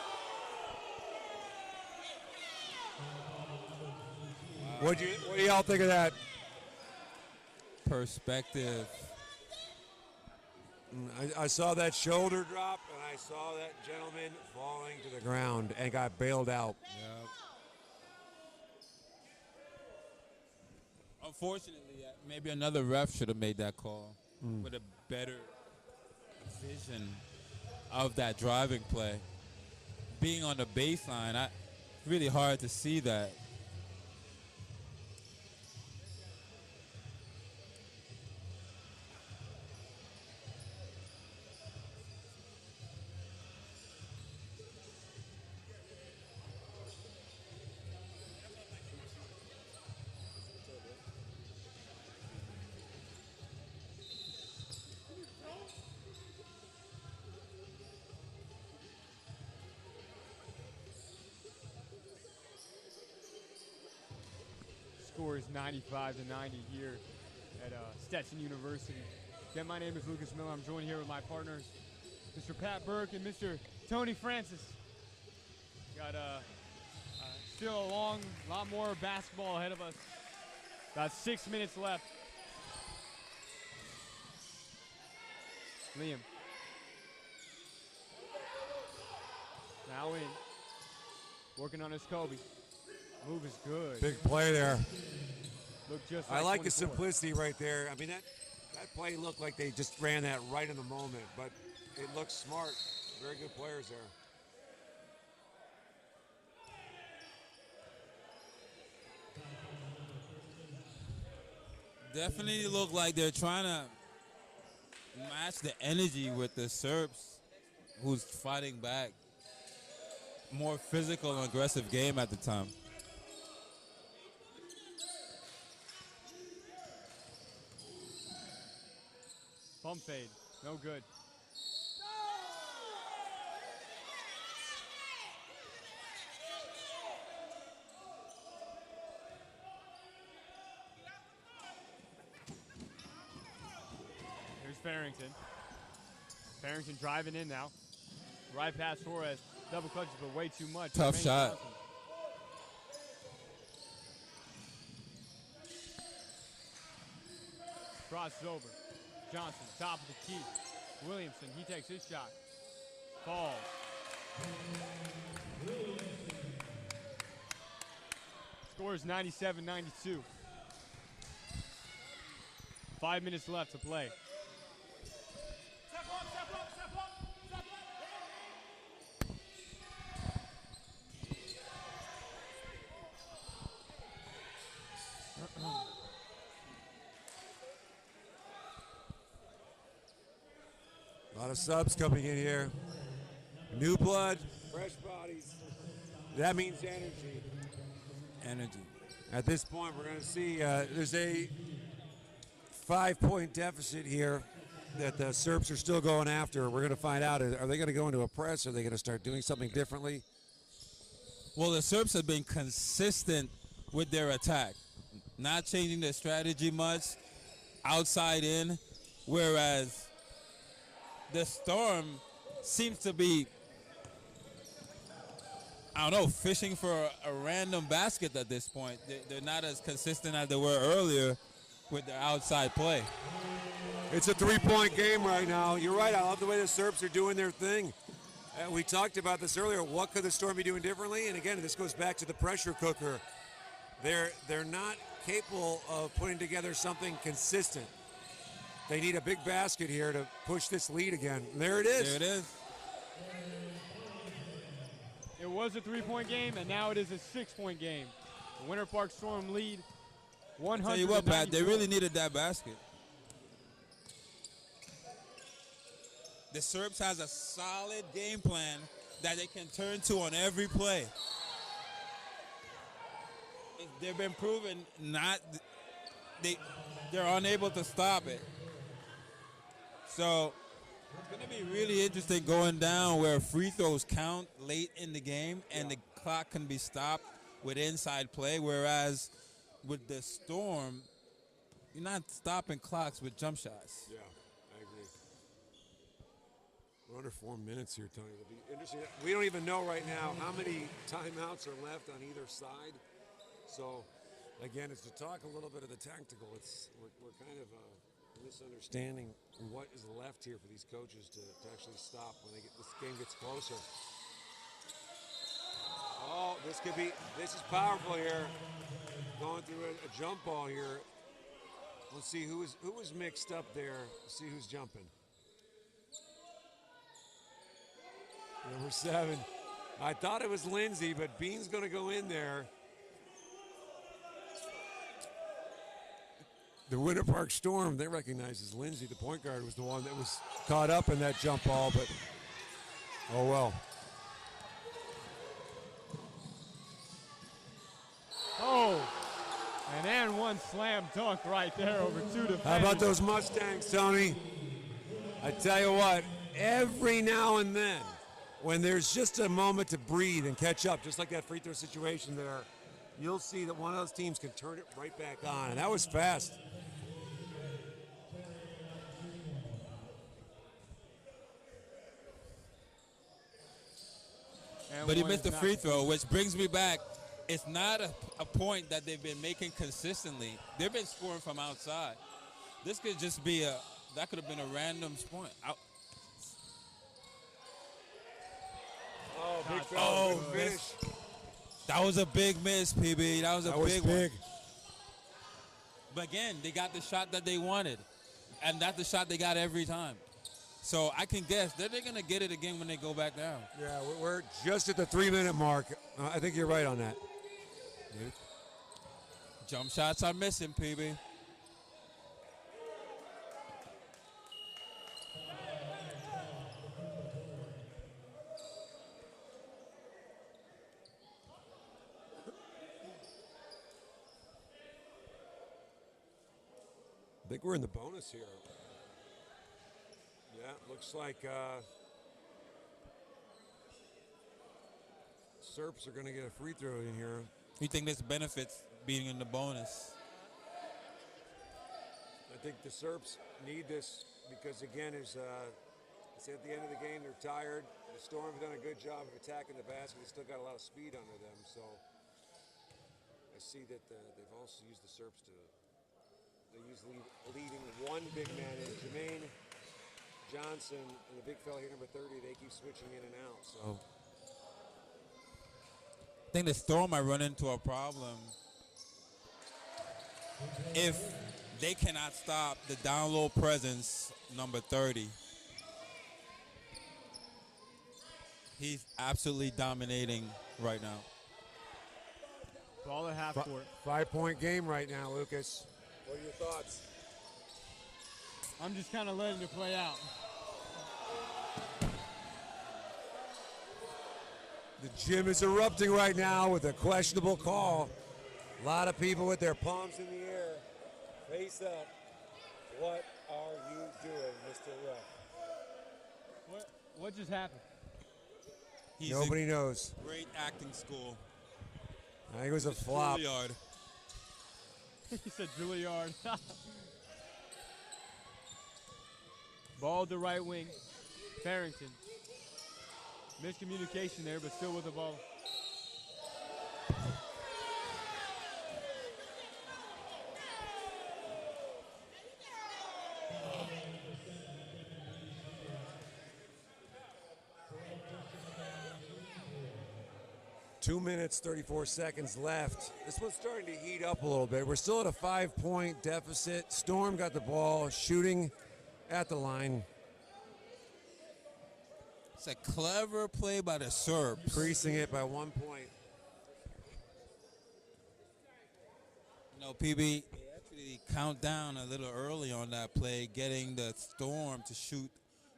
What do y'all think of that? Perspective. I saw that shoulder drop, and I saw that gentleman falling to the ground and got bailed out. Yep. Unfortunately, maybe another ref should have made that call with a better vision of that driving play. Being on the baseline, it's really hard to see that. Score is 95-90 here at Stetson University. Again, my name is Lucas Miller. I'm joined here with my partners, Mr. Pat Burke and Mr. Tony Francis. Got still a lot more basketball ahead of us. About 6 minutes left. Liam. Now in. Working on his Kobe. Move is good. Big play there. Look just I like the 24. simplicity right there. I mean, that play looked like they just ran that right in the moment, but it looks smart. Very good players there. Definitely look like they're trying to match the energy with the Serps, who's fighting back. More physical and aggressive game at the time. Pump fade, no good. Here's Farrington. Farrington driving in now. Right past Torres. Double clutches, but way too much. Tough shot. Johnson. Crosses over. Johnson, top of the key. Williamson, he takes his shot. Falls. Score is 97-92. 5 minutes left to play. A lot of subs coming in here. New blood, fresh bodies. That means energy. Energy. At this point, we're going to see there's a 5-point deficit here that the Serps are still going after. We're going to find out, are they going to go into a press? Are they going to start doing something differently? Well, the Serps have been consistent with their attack, not changing their strategy much, outside in, whereas the Storm seems to be, I don't know, fishing for a random basket at this point. They're not as consistent as they were earlier with their outside play. It's a 3-point game right now. You're right. I love the way the Serps are doing their thing. We talked about this earlier. What could the Storm be doing differently? And again, this goes back to the pressure cooker. They're not capable of putting together something consistent. They need a big basket here to push this lead again. And there it is. It was was a 3-point game, and now it is a 6-point game. The Winter Park Storm lead 100. Tell you what, Pat, they really needed that basket. The Serps has a solid game plan that they can turn to on every play. They've been proven they're unable to stop it. So it's going to be really interesting going down where free throws count late in the game and the clock can be stopped with inside play, whereas with the Storm, you're not stopping clocks with jump shots. Yeah, I agree. We're under 4 minutes here, Tony. It'll be interesting. We don't even know right now how many timeouts are left on either side. So, again, it's to talk a little bit of the tactical. We're kind of misunderstanding what is left here for these coaches to actually stop when this game gets closer. Oh, this is powerful here. Going through a jump ball here. Let's see who was mixed up there. Let's see who's jumping. Number 7. I thought it was Lindsay, but Bean's going to go in there. The Winter Park Storm, they recognize as Lindsay, the point guard, was the one that was caught up in that jump ball, but oh well. Oh, and one slam dunk right there over 2 defenders. How about those Mustangs, Tony? I tell you what, every now and then, when there's just a moment to breathe and catch up, just like that free throw situation there, you'll see that one of those teams can turn it right back on, and that was fast. But he missed the free throw, which brings me back. It's not a point that they've been making consistently. They've been scoring from outside. This could just be that could have been a random point. Oh, big foul. Big finish. That was a big miss, PB. That was a big one. But again, they got the shot that they wanted. And that's the shot they got every time. So I can guess that they're going to get it again when they go back down. Yeah, we're just at the 3-minute mark. I think you're right on that. Jump shots are missing, PB. I think we're in the bonus here. Yeah, looks like Serps are going to get a free throw in here. You think this benefits being in the bonus? I think the Serps need this because, again, it's at the end of the game, they're tired. The Storm have done a good job of attacking the basket. They still got a lot of speed under them. So I see that they've also used the Serps they use leading one big man in Jermaine Johnson and the big fella here, number 30. They keep switching in and out. So I think the Storm might run into a problem if they cannot stop the down low presence, number 30. He's absolutely dominating right now. Ball at half court. 5-point game right now, Lucas. What are your thoughts? I'm just kind of letting it play out. The gym is erupting right now with a questionable call. A lot of people with their palms in the air. Face up. What are you doing, Mr. Ref? What just happened? Nobody knows. Great acting school. I think it was a flop. Juilliard. He said Juilliard. Ball to right wing. Farrington. Miscommunication there, but still with the ball. Two minutes, 34 seconds left. This one's starting to heat up a little bit. We're still at a 5-point deficit. Storm got the ball, shooting at the line. That's a clever play by the Serps. Increasing it by 1 point. No, PB, they actually count down a little early on that play, getting the Storm to shoot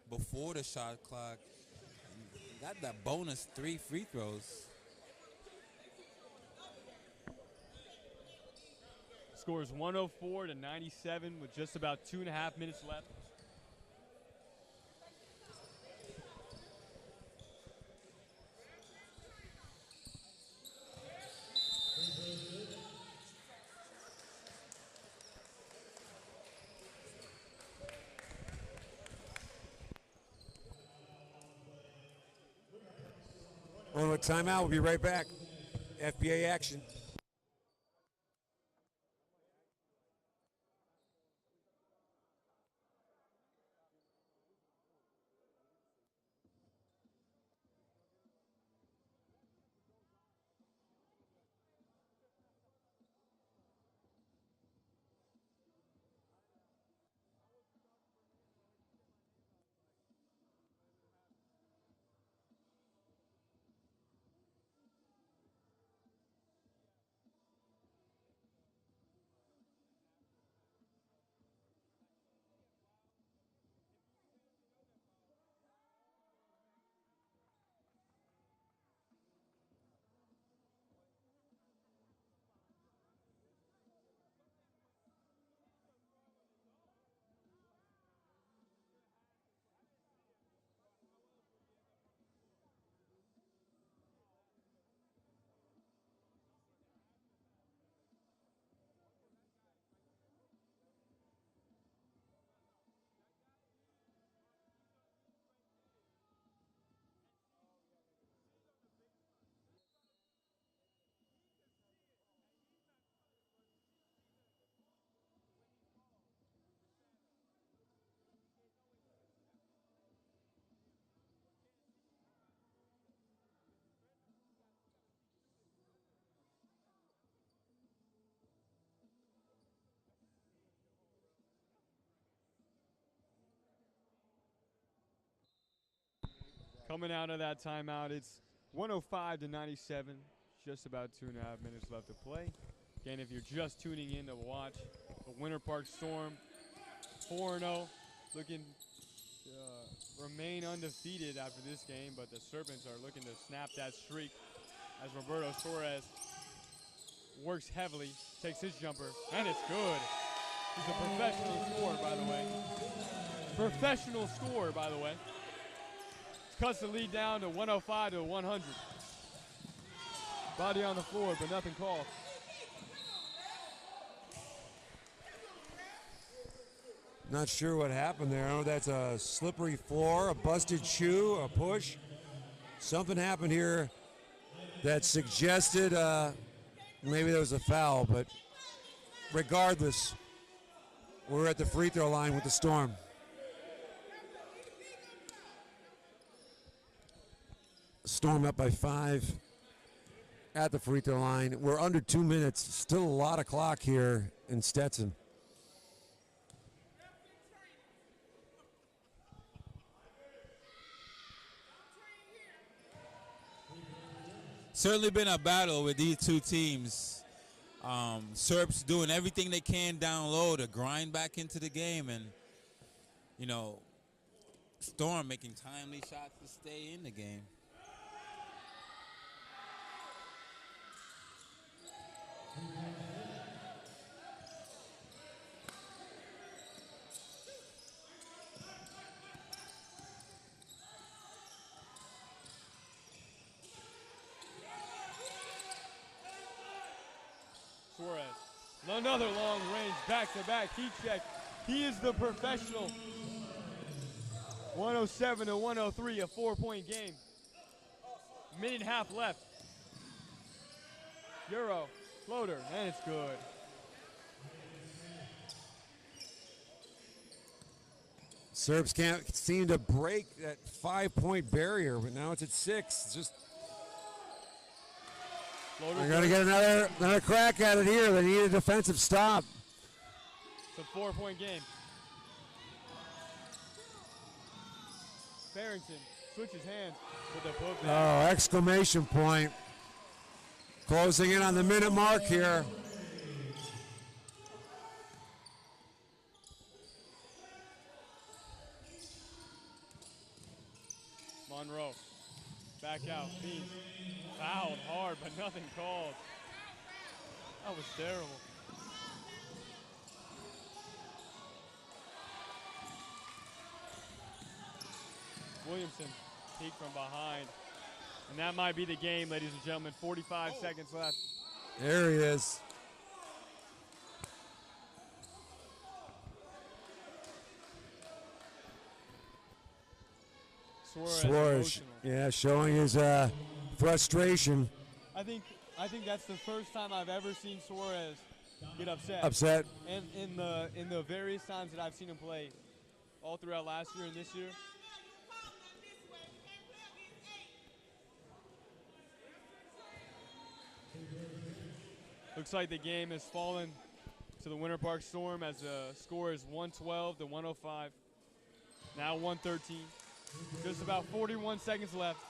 before the shot clock. And got that bonus 3 free throws. Scores 104 to 97 with just about 2.5 minutes left. On a timeout, we'll be right back. FBA action. Coming out of that timeout, it's 105 to 97. Just about 2.5 minutes left to play. Again, if you're just tuning in to watch the Winter Park Storm 4-0, looking to remain undefeated after this game, but the Serpents are looking to snap that streak as Roberto Torres works heavily, takes his jumper, and it's good. He's a professional scorer, by the way. Professional scorer, by the way. Cuts the lead down to 105 to 100. Body on the floor, but nothing called. Not sure what happened there. I know that's a slippery floor, a busted shoe, a push. Something happened here that suggested maybe there was a foul, but regardless, we're at the free throw line with the Storm. Storm up by 5 at the free throw line. We're under 2 minutes. Still a lot of clock here in Stetson. Certainly been a battle with these two teams. Serps doing everything they can down low to grind back into the game, and Storm making timely shots to stay in the game. Suarez, another long range back-to-back heat check. He is the professional. 107 to 103, a 4-point game. Minute and a half left. Euro, floater, and it's good. Serbs can't seem to break that 5-point barrier, but now it's at 6. It's just they're going to get another crack at it here. They need a defensive stop. It's a 4-point game. Farrington switches hands with the putback. Oh, exclamation point. Closing in on the minute mark here. Monroe, back out, Bean, fouled hard, but nothing called. That was terrible. Williamson, peek from behind. And that might be the game, ladies and gentlemen. 45 seconds left. There he is. Suarez, Suarez, yeah, showing his frustration. I think that's the first time I've ever seen Suarez get upset. Upset. And in the various times that I've seen him play, all throughout last year and this year. Looks like the game has fallen to the Winter Park Storm as the score is 112 to 105. Now 113. Just about 41 seconds left.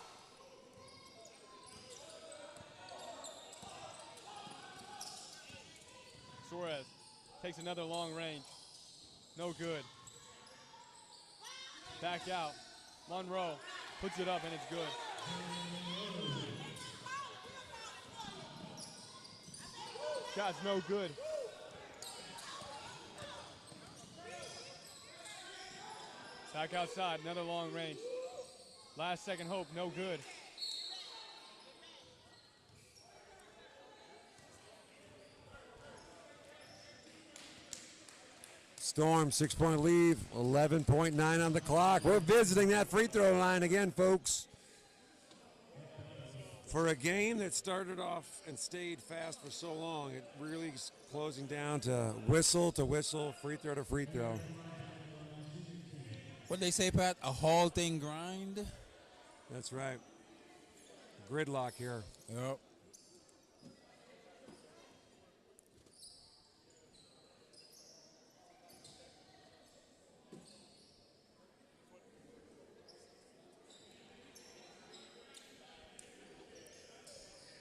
Suarez takes another long range. No good. Back out. Monroe puts it up and it's good. Shot's no good. Back outside, another long range. Last second hope, no good. Storm, 6-point lead, 11.9 on the clock. We're visiting that free throw line again, folks. For a game that started off and stayed fast for so long, it really is closing down to whistle, free throw to free throw. What they say, Pat? A halting grind? That's right. Gridlock here. Yep.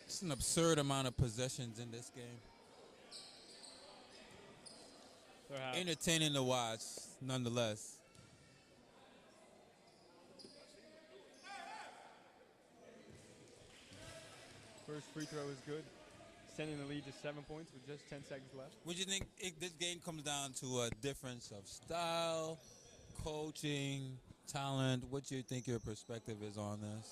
It's an absurd amount of possessions in this game. Perhaps. Entertaining to watch, nonetheless. First free throw is good. Sending the lead to 7 points with just 10 seconds left. What do you think this game comes down to a difference of style, coaching, talent? What do you think your perspective is on this?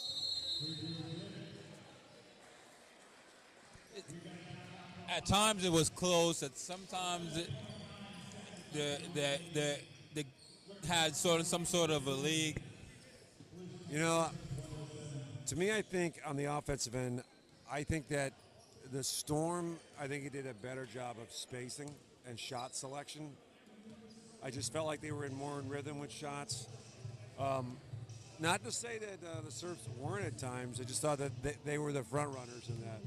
At times it was close. At sometimes they had some sort of a league. You know, to me, I think on the offensive end, I think that the Storm, I think he did a better job of spacing and shot selection. I just felt like they were more in rhythm with shots. Not to say that the Serps weren't at times. I just thought that they were the front runners in that.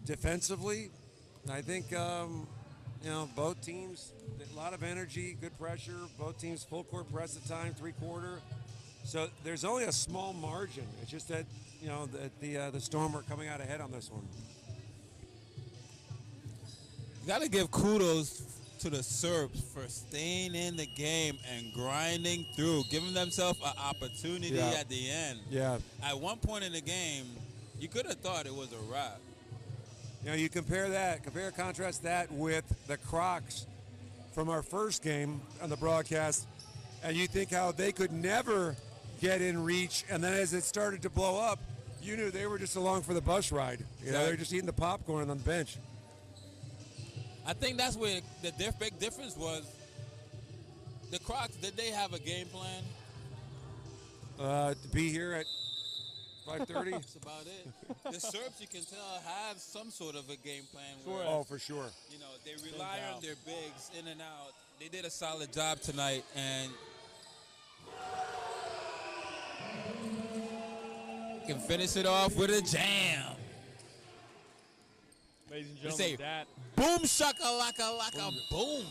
Defensively, I think, both teams, a lot of energy, good pressure. Both teams full court press at times, three-quarter. So there's only a small margin. It's just that, the Storm were coming out ahead on this one. You got to give kudos to the Serps for staying in the game and grinding through, giving themselves an opportunity at the end. Yeah. At one point in the game, you could have thought it was a wrap. You compare contrast that with the Crocs from our first game on the broadcast, and you think how they could never get in reach, and then as it started to blow up, you knew they were just along for the bus ride. They were just eating the popcorn on the bench. I think that's where the big difference was. The Crocs, did they have a game plan? To be here at 5:30. That's about it. The Serps, you can tell, have some sort of a game plan. Where, oh, for sure. They rely on their bigs in and out. They did a solid job tonight, and can finish it off with a jam. Ladies and gentlemen, that. Boom shakalaka laka boom.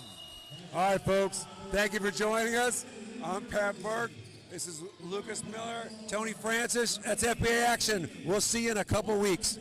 All right, folks. Thank you for joining us. I'm Pat Burke, This is Lucas Miller, Tony Francis. That's FBA Action. We'll see you in a couple weeks.